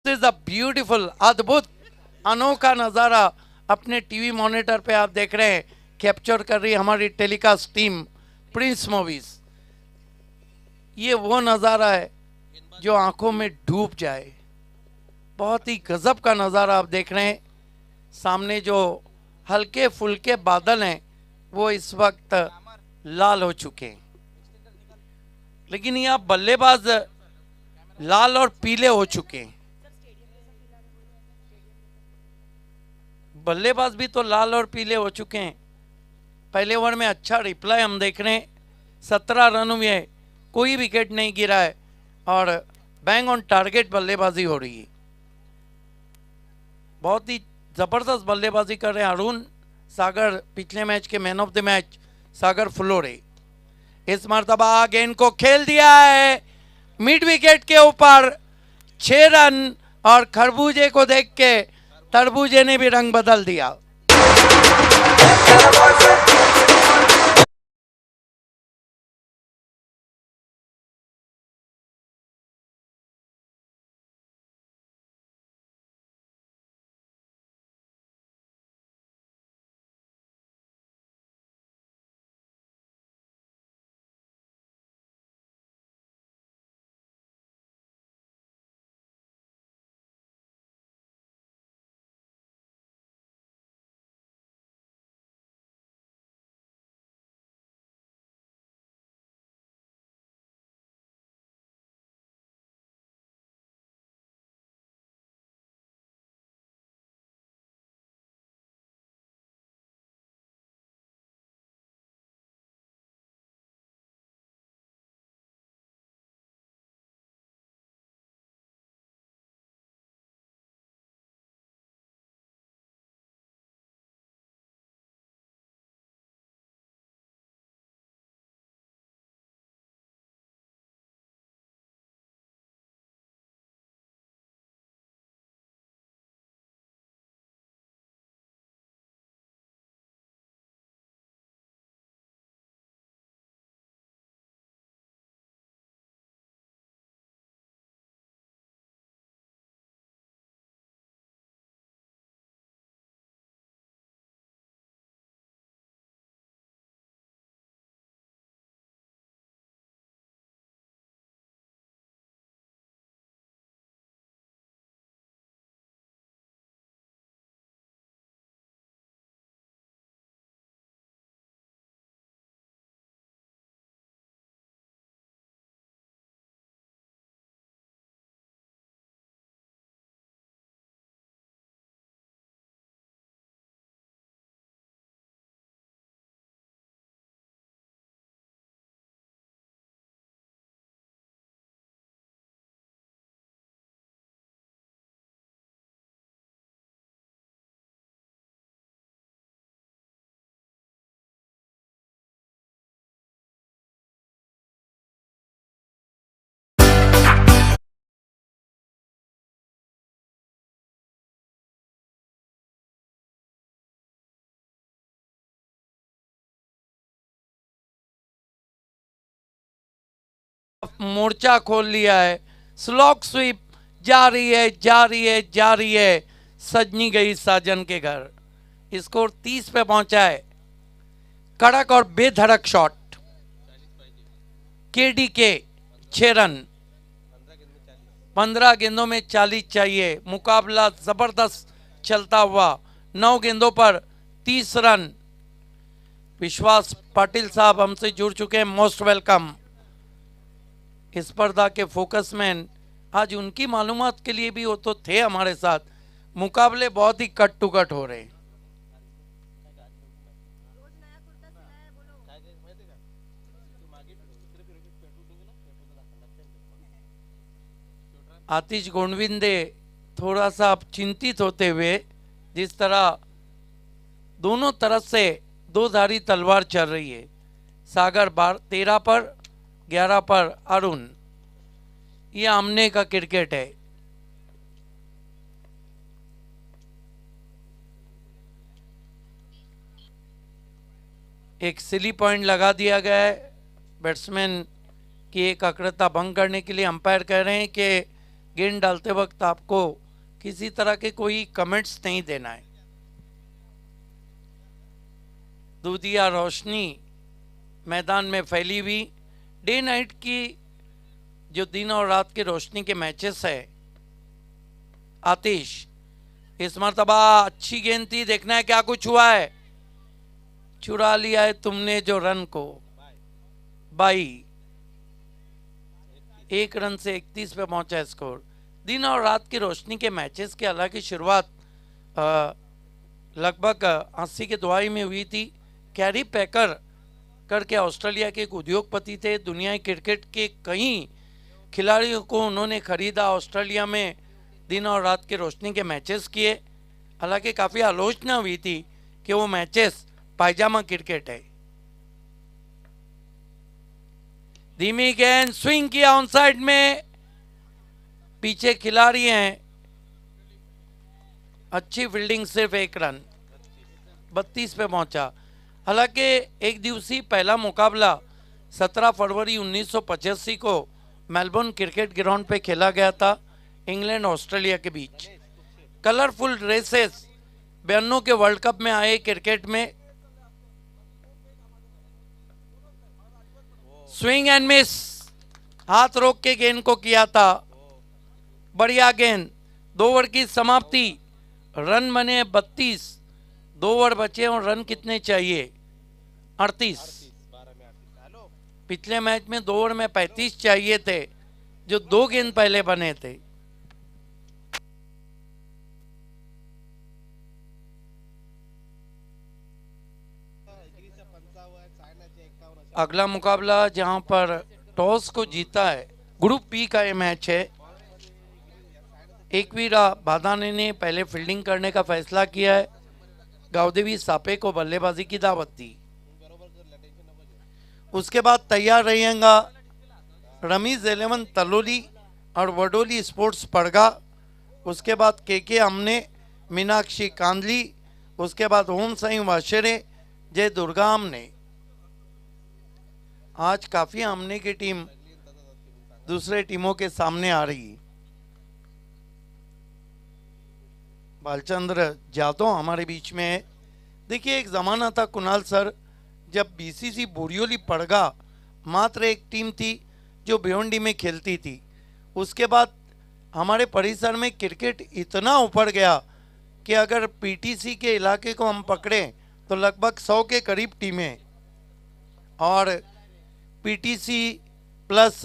Speaker 6: दिस इज अ ब्यूटीफुल, अद्भुत, अनोखा नज़ारा अपने टीवी मॉनिटर पे आप देख रहे हैं, कैप्चर कर रही है हमारी टेलीकास्ट टीम प्रिंस मूवीज। ये वो नज़ारा है जो आंखों में डूब जाए। बहुत ही गजब का नज़ारा आप देख रहे हैं। सामने जो हल्के फुल्के बादल हैं वो इस वक्त लाल हो चुके हैं, लेकिन यहाँ बल्लेबाज लाल और पीले हो चुके हैं। बल्लेबाज भी तो लाल और पीले हो चुके हैं। पहले ओवर में अच्छा रिप्लाई हम देख रहे हैं, 17 रनों में कोई विकेट नहीं गिरा है और बैंग ऑन टारगेट बल्लेबाजी हो रही है। बहुत ही जबरदस्त बल्लेबाजी कर रहे हैं अरुण सागर, पिछले मैच के man of the match Sagar Flore. इस मर्तबा गेंद को खेल दिया है मिड विकेट के ऊपर, 6 रन, और खरबूजे को देख के तरबूजे ने भी रंग बदल दिया। मोर्चा खोल लिया है, स्लॉक स्वीप जारी है, जारी है, जारी है। सजनी गई साजन के घर, स्कोर 30 पे पहुंचा है। कड़क और बेधड़क शॉट, केडीके 6 रन, 15 गेंदों में 40 चाहिए। मुकाबला जबरदस्त चलता हुआ, 9 गेंदों पर 30 रन। विश्वास पाटिल साहब हमसे जुड़ चुके हैं, मोस्ट वेलकम। इस स्पर्धा के फोकस मैन आज उनकी मालूमात के लिए भी वो तो थे हमारे साथ। मुकाबले बहुत ही कट टू कट हो रहे हैं। आतिश गोंडविंदे थोड़ा सा अब चिंतित होते हुए, जिस तरह दोनों तरफ से दो धारी तलवार चल रही है। सागर 13 पर, 11 पर अरुण। ये आमने का क्रिकेट है। एक सिली पॉइंट लगा दिया गया है बैट्समैन की एक अग्रता भंग करने के लिए। अंपायर कह रहे हैं कि गेंद डालते वक्त आपको किसी तरह के कोई कमेंट्स नहीं देना है। दूधिया रोशनी मैदान में फैली हुई, डे नाइट की जो दिन और रात की रोशनी के मैचेस है। आतिश, इस मर्तबा अच्छी गेंद थी, देखना है क्या कुछ हुआ है। चुरा लिया है तुमने जो रन को, बाई 1 रन से 31 पे पहुंचा है स्कोर। दिन और रात की रोशनी के मैचेस की हालांकि शुरुआत लगभग 80 के दहाई में हुई थी। कैरी पैकर करके ऑस्ट्रेलिया के एक उद्योगपति थे, दुनिया क्रिकेट के कई खिलाड़ियों को उन्होंने खरीदा, ऑस्ट्रेलिया में दिन और रात की रोशनी के मैचेस किए। हालांकि काफ़ी आलोचना हुई थी कि वो मैचेस पायजामा क्रिकेट है। धीमी गेंद, स्विंग किया ऑन साइड में, पीछे खिलाड़ी हैं, अच्छी फील्डिंग, सिर्फ 1 रन, 32 पे पहुंचा। हालांकि एक दिवसीय पहला मुकाबला 17 फरवरी 1985 को मेलबोर्न क्रिकेट ग्राउंड पे खेला गया था, इंग्लैंड ऑस्ट्रेलिया के बीच। कलरफुल ड्रेसेस 92 के वर्ल्ड कप में आए क्रिकेट में। स्विंग एंड मिस, हाथ रोक के गेंद को किया था, बढ़िया गेंद। 2 ओवर की समाप्ति, रन बने 32, 2 ओवर बचे और रन कितने चाहिए? 38। पिछले मैच में 2 ओवर में 35 चाहिए थे, जो 2 गेंद पहले बने थे। अगला मुकाबला जहां पर टॉस को जीता है, ग्रुप बी का ये मैच है। एकवीरा बादाने ने पहले फील्डिंग करने का फैसला किया है, गावदेवी सापे को बल्लेबाजी की दावत दी। उसके बाद तैयार रहेगा रमीज 11 तलोली और वडोली स्पोर्ट्स पड़गा। उसके बाद के अमने, मीनाक्षी कांदली, उसके बाद ओम साई वाशेरे, जय दुर्गा आमने। आज काफी आमने की टीम दूसरे टीमों के सामने आ रही है। बालचंद्र जादव हमारे बीच में है। देखिए, एक ज़माना था कुणाल सर, जब बीसीसी बोरियोली पड़गा मात्र एक टीम थी जो भिवंडी में खेलती थी। उसके बाद हमारे परिसर में क्रिकेट इतना ऊपर गया कि अगर पीटीसी के इलाके को हम पकड़ें तो लगभग 100 के करीब टीमें, और पीटीसी प्लस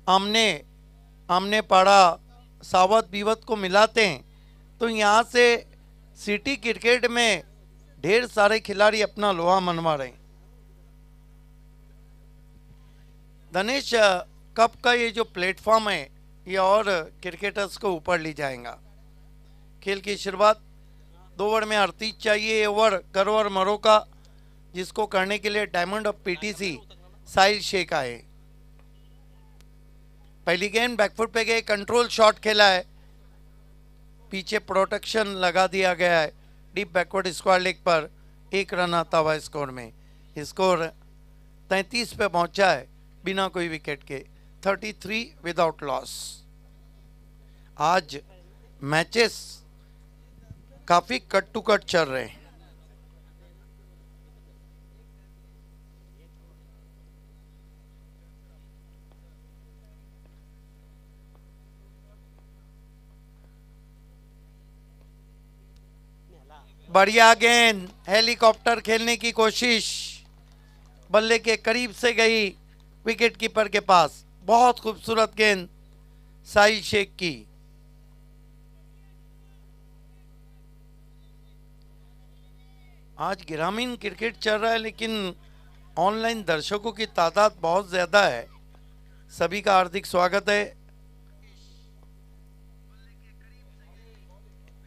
Speaker 6: आमने पाड़ा सावत बीवत को मिलाते हैं तो यहाँ से सिटी क्रिकेट में ढेर सारे खिलाड़ी अपना लोहा मनवा रहे हैं। धनेश, कप का ये जो प्लेटफॉर्म है ये और क्रिकेटर्स को ऊपर ले जाएगा। खेल की शुरुआत 2 ओवर में 38 चाहिए। ओवर करो और मरो का, जिसको करने के लिए diamond of PTC Sahil Shaikh आए। पहली गेंद बैकफुट पे गए, कंट्रोल शॉट खेला है, पीछे प्रोटेक्शन लगा दिया गया है, डीप बैकवर्ड स्क्वायर लेग पर 1 रन आता हुआ स्कोर में। स्कोर 33 पे पहुंचा है बिना कोई विकेट के, 33 विदाउट लॉस। आज मैचेस काफी कट टू कट चल रहे हैं। बढ़िया गेंद, हेलीकॉप्टर खेलने की कोशिश, बल्ले के करीब से गई, विकेट कीपर के पास। बहुत खूबसूरत गेंद साहिल शेख की। आज ग्रामीण क्रिकेट चल रहा है, लेकिन ऑनलाइन दर्शकों की तादाद बहुत ज्यादा है। सभी का हार्दिक स्वागत है।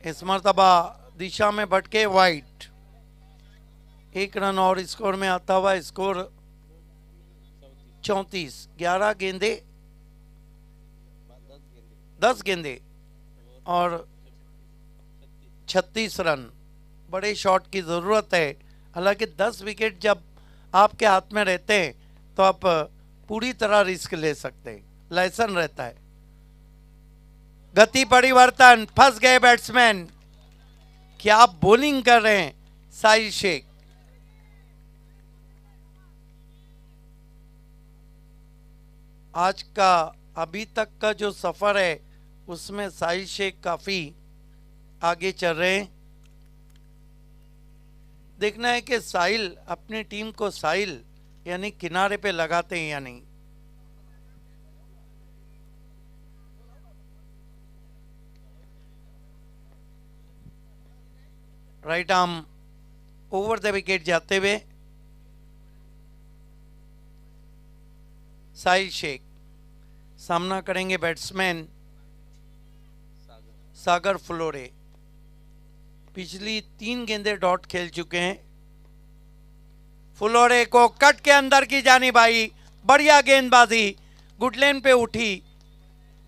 Speaker 6: इस मर्तबा दिशा में भटके वाइट, 1 रन और स्कोर में आता हुआ स्कोर 34। 11 गेंदे, 10 गेंदे और 36 रन। बड़े शॉट की ज़रूरत है। हालांकि 10 विकेट जब आपके हाथ में रहते हैं तो आप पूरी तरह रिस्क ले सकते हैं, लाइसेंस रहता है। गति परिवर्तन, फंस गए बैट्समैन। क्या बॉलिंग कर रहे हैं साहिल शेख। आज का अभी तक का जो सफर है उसमें साहिल शेख काफी आगे चल रहे हैं। देखना है कि साहिल अपनी टीम को साहिल यानी किनारे पे लगाते हैं या नहीं। Right arm over the wicket जाते हुए साहिल शेख सामना करेंगे बैट्समैन सागर फ्लोरे। पिछली 3 गेंदें डॉट खेल चुके हैं। फ्लोरे को कट के अंदर की जानी भाई, बढ़िया गेंदबाजी, गुडलेन पे उठी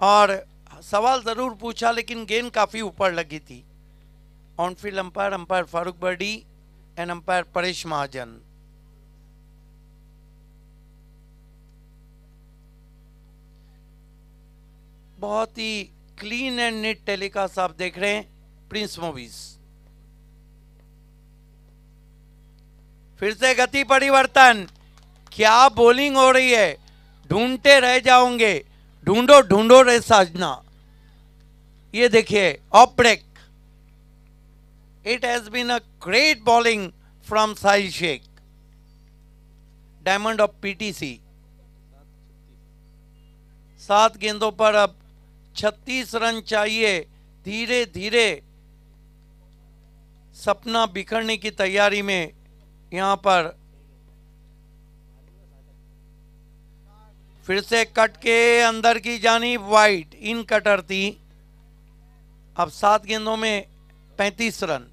Speaker 6: और सवाल जरूर पूछा लेकिन गेंद काफी ऊपर लगी थी। On field umpire Farooq Birdi and umpire Paresh Mahajan. बहुत ही क्लीन एंड नीट टेलीकास्ट आप देख रहे हैं प्रिंस मूवीज। फिर से गति परिवर्तन, क्या बॉलिंग हो रही है, ढूंढते रह जाओगे, ढूंढो ढूंढो रे साजना। ये देखिए off break, it has been a great bowling from Sahil Shaikh, diamond of PTC. 7 गेंदों पर अब 36 रन चाहिए। धीरे धीरे सपना बिखरने की तैयारी में यहां पर फिर से कट के अंदर की जानिब वाइड, इन कटर थी। अब 7 गेंदों में 35 रन।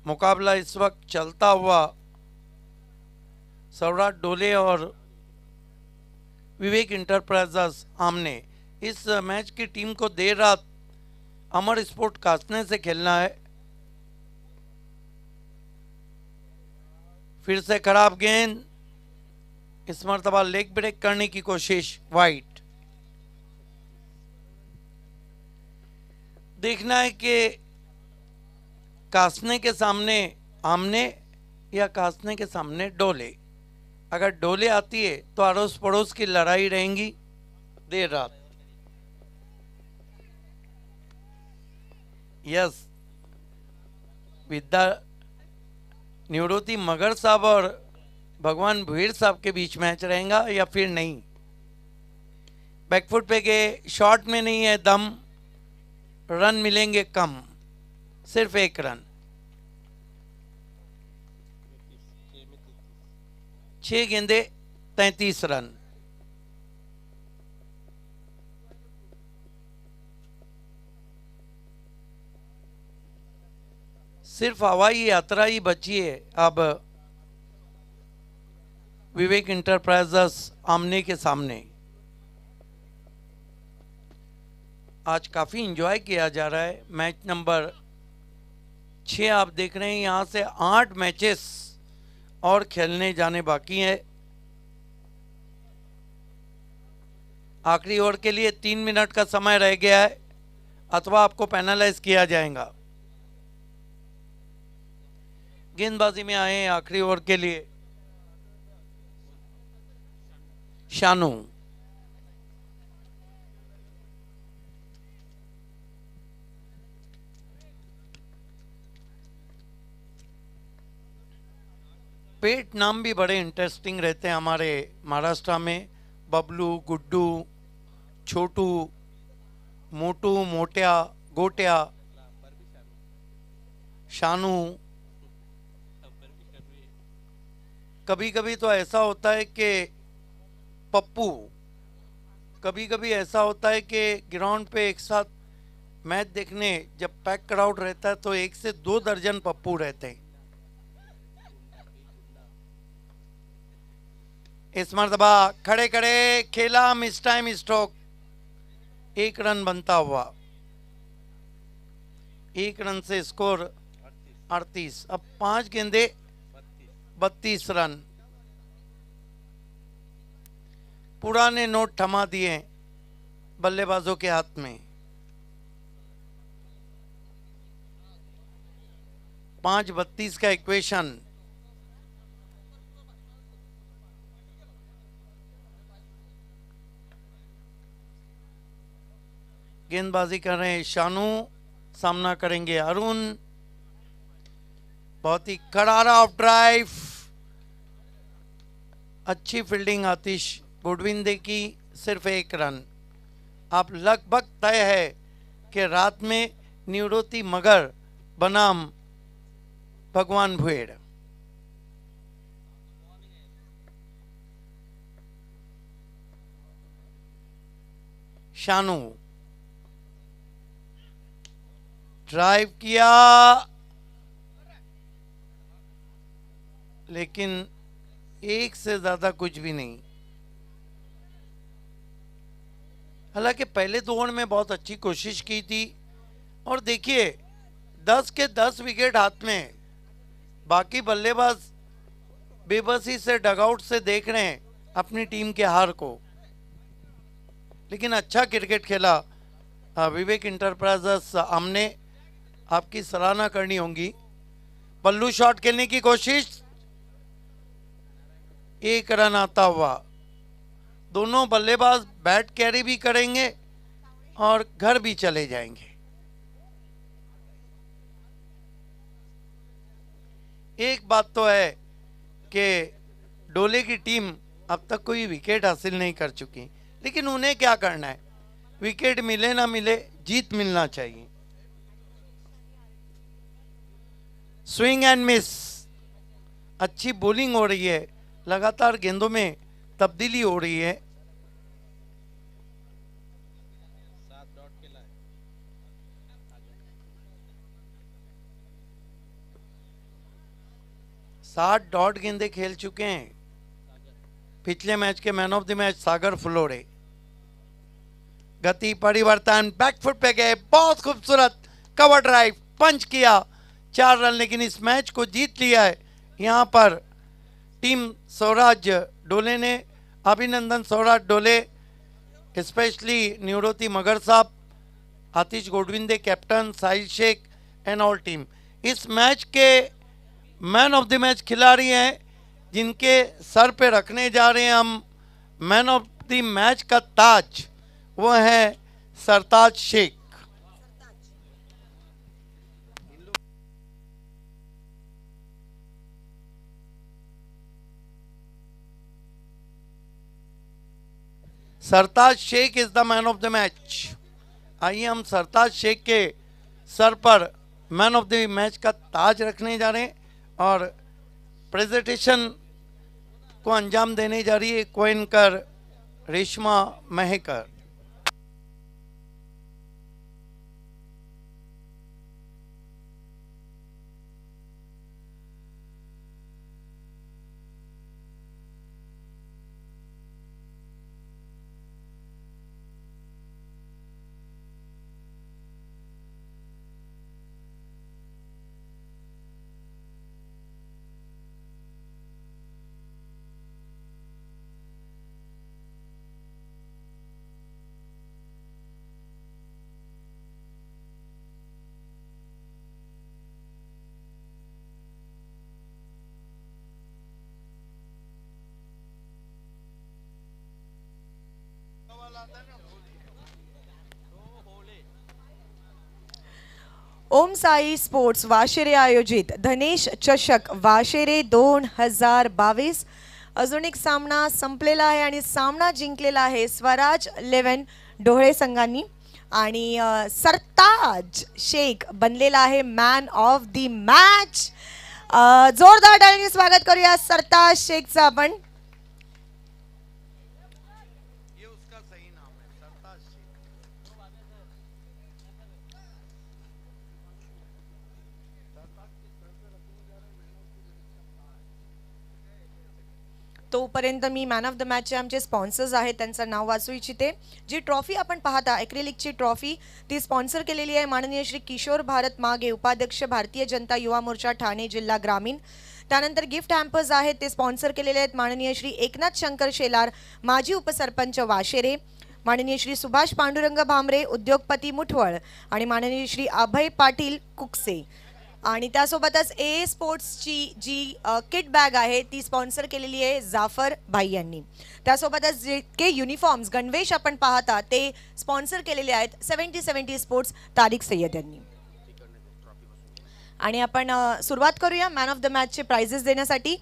Speaker 6: मुकाबला इस वक्त चलता हुआ सौराट डोले और विवेक इंटरप्राइजेस आमने। इस मैच की टीम को देर रात अमर स्पोर्ट कास्टने से खेलना है। फिर से खराब गेंद, इस मर्तबा लेग ब्रेक करने की कोशिश, वाइड। देखना है कि कास्टने के सामने आमने या कास्टने के सामने डोले। अगर डोले आती है तो अड़ोस पड़ोस की लड़ाई रहेंगी देर रात। यस, विद्या निवृत्ति मगर साहब और भगवान भीड़ साहब के बीच मैच रहेगा या फिर नहीं। बैकफुट पे गए, शॉट में नहीं है दम, रन मिलेंगे कम, सिर्फ 1 रन। 6 गेंदे 33 रन। सिर्फ हवाई यात्रा ही बची है अब विवेक इंटरप्राइजेस आमने के सामने। आज काफी एंजॉय किया जा रहा है। मैच नंबर 6 आप देख रहे हैं। यहां से 8 मैचेस और खेलने जाने बाकी है। आखिरी ओवर के लिए 3 मिनट का समय रह गया है अथवा आपको पेनलाइज किया जाएगा। गेंदबाजी में आए हैं आखिरी ओवर के लिए शानू। पेट नाम भी बड़े इंटरेस्टिंग रहते हैं हमारे महाराष्ट्र में। बबलू, गुड्डू, छोटू, मोटू, मोटिया, गोटिया, शानू। कभी कभी तो ऐसा होता है कि पप्पू, कभी कभी ऐसा होता है कि ग्राउंड पे एक साथ मैच देखने जब पैक क्राउड रहता है तो 1 से 2 दर्जन पप्पू रहते हैं। इस मर्तबा खड़े खड़े खेला, मिस टाइम स्ट्रोक, 1 रन बनता हुआ। 1 रन से स्कोर 38। अब 5 गेंदे 32 रन। पुराने नोट थमा दिए बल्लेबाजों के हाथ में। 5:32 का इक्वेशन। गेंदबाजी कर रहे हैं शानू, सामना करेंगे अरुण। बहुत ही करारा ऑफ ड्राइव, अच्छी फील्डिंग आतिश गोडविंदे की, सिर्फ 1 रन। आप लगभग तय है कि रात में निवृत्ति मगर बनाम भगवान भुएड़। शानू ड्राइव किया, लेकिन 1 से ज्यादा कुछ भी नहीं। हालांकि पहले 2 ओवर में बहुत अच्छी कोशिश की थी, और देखिए 10 के 10 विकेट हाथ में। बाकी बल्लेबाज बेबसी से डगआउट से देख रहे हैं अपनी टीम के हार को, लेकिन अच्छा क्रिकेट खेला विवेक इंटरप्राइजेस। हमने आपकी सराहना करनी होगी। पल्लू शॉट खेलने की कोशिश, 1 रन आता हुआ। दोनों बल्लेबाज बैट कैरी भी करेंगे और घर भी चले जाएंगे। एक बात तो है कि डोले की टीम अब तक कोई विकेट हासिल नहीं कर चुकी, लेकिन उन्हें क्या करना है, विकेट मिले ना मिले जीत मिलना चाहिए। स्विंग एंड मिस, अच्छी बॉलिंग हो रही है, लगातार गेंदों में तब्दीली हो रही है। सात डॉट गेंदे खेल चुके हैं पिछले मैच के man of the match Sagar Flore. गति परिवर्तन, बैकफुट पे गए, बहुत खूबसूरत कवर ड्राइव, पंच किया, 4 रन, लेकिन इस मैच को जीत लिया है यहाँ पर टीम स्वराज डोले ने। अभिनंदन स्वराज डोले, स्पेशली निवृत्ति मगर साहब, Aatish Godwinde captain, Sahil Shaikh and all team. इस मैच के मैन ऑफ द मैच खिलाड़ी हैं जिनके सर पे रखने जा रहे हैं हम मैन ऑफ द मैच का ताज, वो है Sartaj Shaikh. Sartaj Shaikh is the man of the match. आइए हम सरताज शेख के सर पर मैन ऑफ द मैच का ताज रखने जा रहे हैं, और प्रेजेंटेशन को अंजाम देने जा रही है कोइनकर रेशमा महकर।
Speaker 2: ओम साई स्पोर्ट्स वाशेरे आयोजित धनेश चषक वाशेरे 2022 अजून एक सामना संपलेला आहे आणि सामना जिंकलेला आहे स्वराज 11 डोळे संघांनी आणि सरताज शेख बनलेला आहे मॅन ऑफ द मॅच। जोरदार टाळ्यांनी स्वागत करूया सरताज शेखचं आपण। तोपर्यंत मी मॅन ऑफ द मॅचचे आमचे स्पॉन्सर्स आहेत त्यांचं नाव वाचू इच्छिते। जी ट्रॉफी आपण पाहता ॲक्रेलिकची ट्रॉफी ती स्पॉन्सर केलेली आहे माननीय श्री किशोर भारत मागे, उपाध्यक्ष भारतीय जनता युवा मोर्चा ठाणे जिल्हा ग्रामीण। त्यानंतर गिफ्ट हॅम्पर्स आहेत ते स्पॉन्सर केलेले आहेत माननीय श्री एकनाथ शंकर शेलार, माजी उपसरपंच वाशेरे। माननीय श्री सुभाष पांडुरंग भामरे उद्योगपती मुठवळ आणि माननीय श्री अभय पाटील कुकसे आणि त्यासोबतच ए स्पोर्ट्सची जी किट बॅग आहे ती स्पॉन्सर केलेली आहे जाफर भाई यांनी. त्यासोबतच जे के युनिफॉर्म्स गणवेश आपण पाहता ते स्पॉन्सर केलेले आहेत 70-70 स्पोर्ट्स तारिक सय्यद यांनी. आणि आपण सुरुवात करूया मॅन ऑफ द मॅचचे प्राइजेस देण्यासाठी.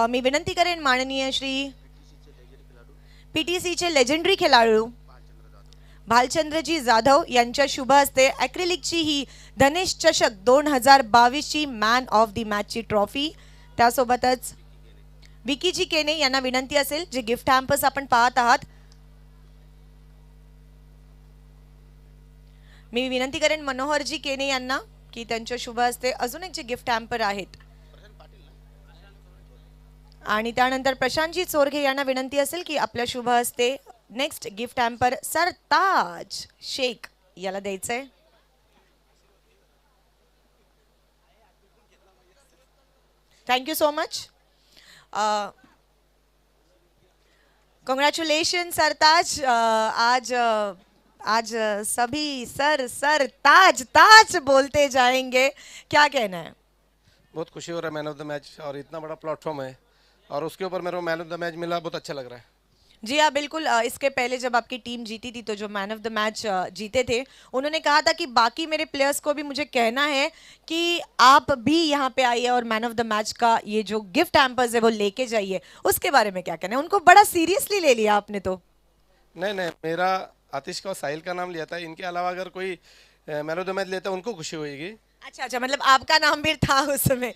Speaker 2: मी विनंती करेन माननीय श्री PTCचे लेजेंडरी खेळाडू भालचंद्रजी जाधव यांच्या शुभ हस्ते ॲक्रिलिकची ही धनेश चषक 2022ची मॅन ऑफ द मॅचची ट्रॉफी. त्यासोबतच विकीजी केने यांना विनंती असेल जे गिफ्ट हॅम्पर्स आपण पाहत आहात. मी विनंती करेन मनोहरजी केने यांना की त्यांच्या शुभ हस्ते अजून एक जे गिफ्ट हॅम्पर आहेत. आणि त्यानंतर प्रशांतजी चोरघे यांना विनंती असेल की आपल्या शुभ हस्ते नेक्स्ट गिफ्ट हॅम्पर सरताज शेख याला द्यायचंय. Thank you so much. कॉन्ग्रॅच्युलेशन सरताज. आज सभी सर ताज ताज बोलते जाएंगे. क्या कहना है?
Speaker 9: बहुत खुशी हो रहा है मैन ऑफ द मैच और इतना बड़ा प्लेटफॉर्म है और उसके ऊपर मेरे को मैन ऑफ द मैच मिला, बहुत अच्छा लग रहा है.
Speaker 2: जी हाँ बिल्कुल. इसके पहले जब आपकी टीम जीती थी तो जो मैन ऑफ द मैच जीते थे उन्होंने कहा था कि बाकी मेरे प्लेयर्स को भी मुझे कहना है कि आप भी यहाँ पे आइए और मैन ऑफ द मैच का ये जो गिफ्ट हैम्पर्स है वो लेके जाइए. उसके बारे में क्या कहना है? उनको बड़ा सीरियसली ले लिया आपने तो.
Speaker 9: नहीं, मेरा आतिश का और साहिल का नाम लिया था. इनके अलावा अगर कोई मैन ऑफ द मैच लेता उनको खुशी होगी.
Speaker 2: अच्छा मतलब आपका नाम भी था उसमें.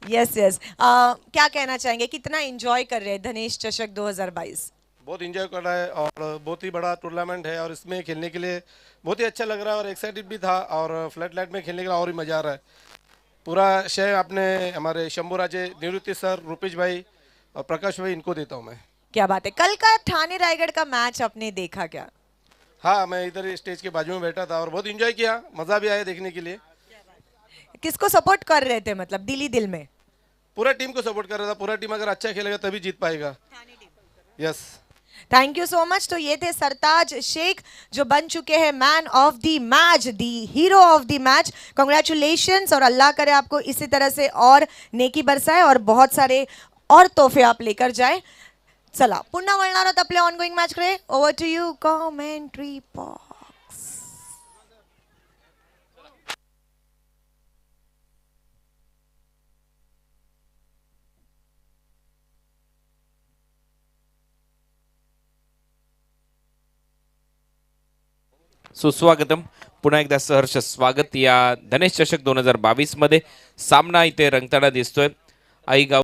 Speaker 2: यस. क्या कहना चाहेंगे? कितना एंजॉय कर रहे हैं धनेश चषक 2022?
Speaker 9: बहुत इंजॉय कर रहा है और बहुत ही बड़ा टूर्नामेंट है और इसमें खेलने के लिए बहुत ही अच्छा लग रहा है और एक्साइटेड भी था और फ्लड लाइट में खेलने के लिए और ही मज़ा आ रहा है. पूरा श्रेय आपने हमारे शंभू राजे, निवृत्ति सर, रूपेश भाई और प्रकाश भाई इनको देता हूँ मैं.
Speaker 2: क्या बात है. कल का ठाणे रायगढ़ का मैच आपने देखा क्या?
Speaker 9: हाँ, मैं इधर स्टेज के बाजू में बैठा था और बहुत इंजॉय किया, मज़ा भी आया देखने के लिए.
Speaker 2: किसको सपोर्ट कर रहे थे मतलब दिल में?
Speaker 9: पूरा टीम को सपोर्ट कर रहा था. पूरा टीम अगर अच्छा खेलेगा तभी जीत पाएगा. Yes.
Speaker 2: Thank you so much. तो ये थे सरताज शेख जो बन चुके हैं man of the match, the hero of the match. Congratulations और अल्लाह करे आपको इसी तरह से और नेकी बरसाए और बहुत सारे और तोहफे आप लेकर जाए. चला पुन्हा वळणार आहोत आपल्या ऑनगोइंग मॅच कडे. Over to you commentary box.
Speaker 10: सुस्वागतम. पुन्हा एकदा सहर्ष स्वागत या धनेश चषक 2022 मध्ये. सामना इथे रंगताना दिसतोय. आईगाव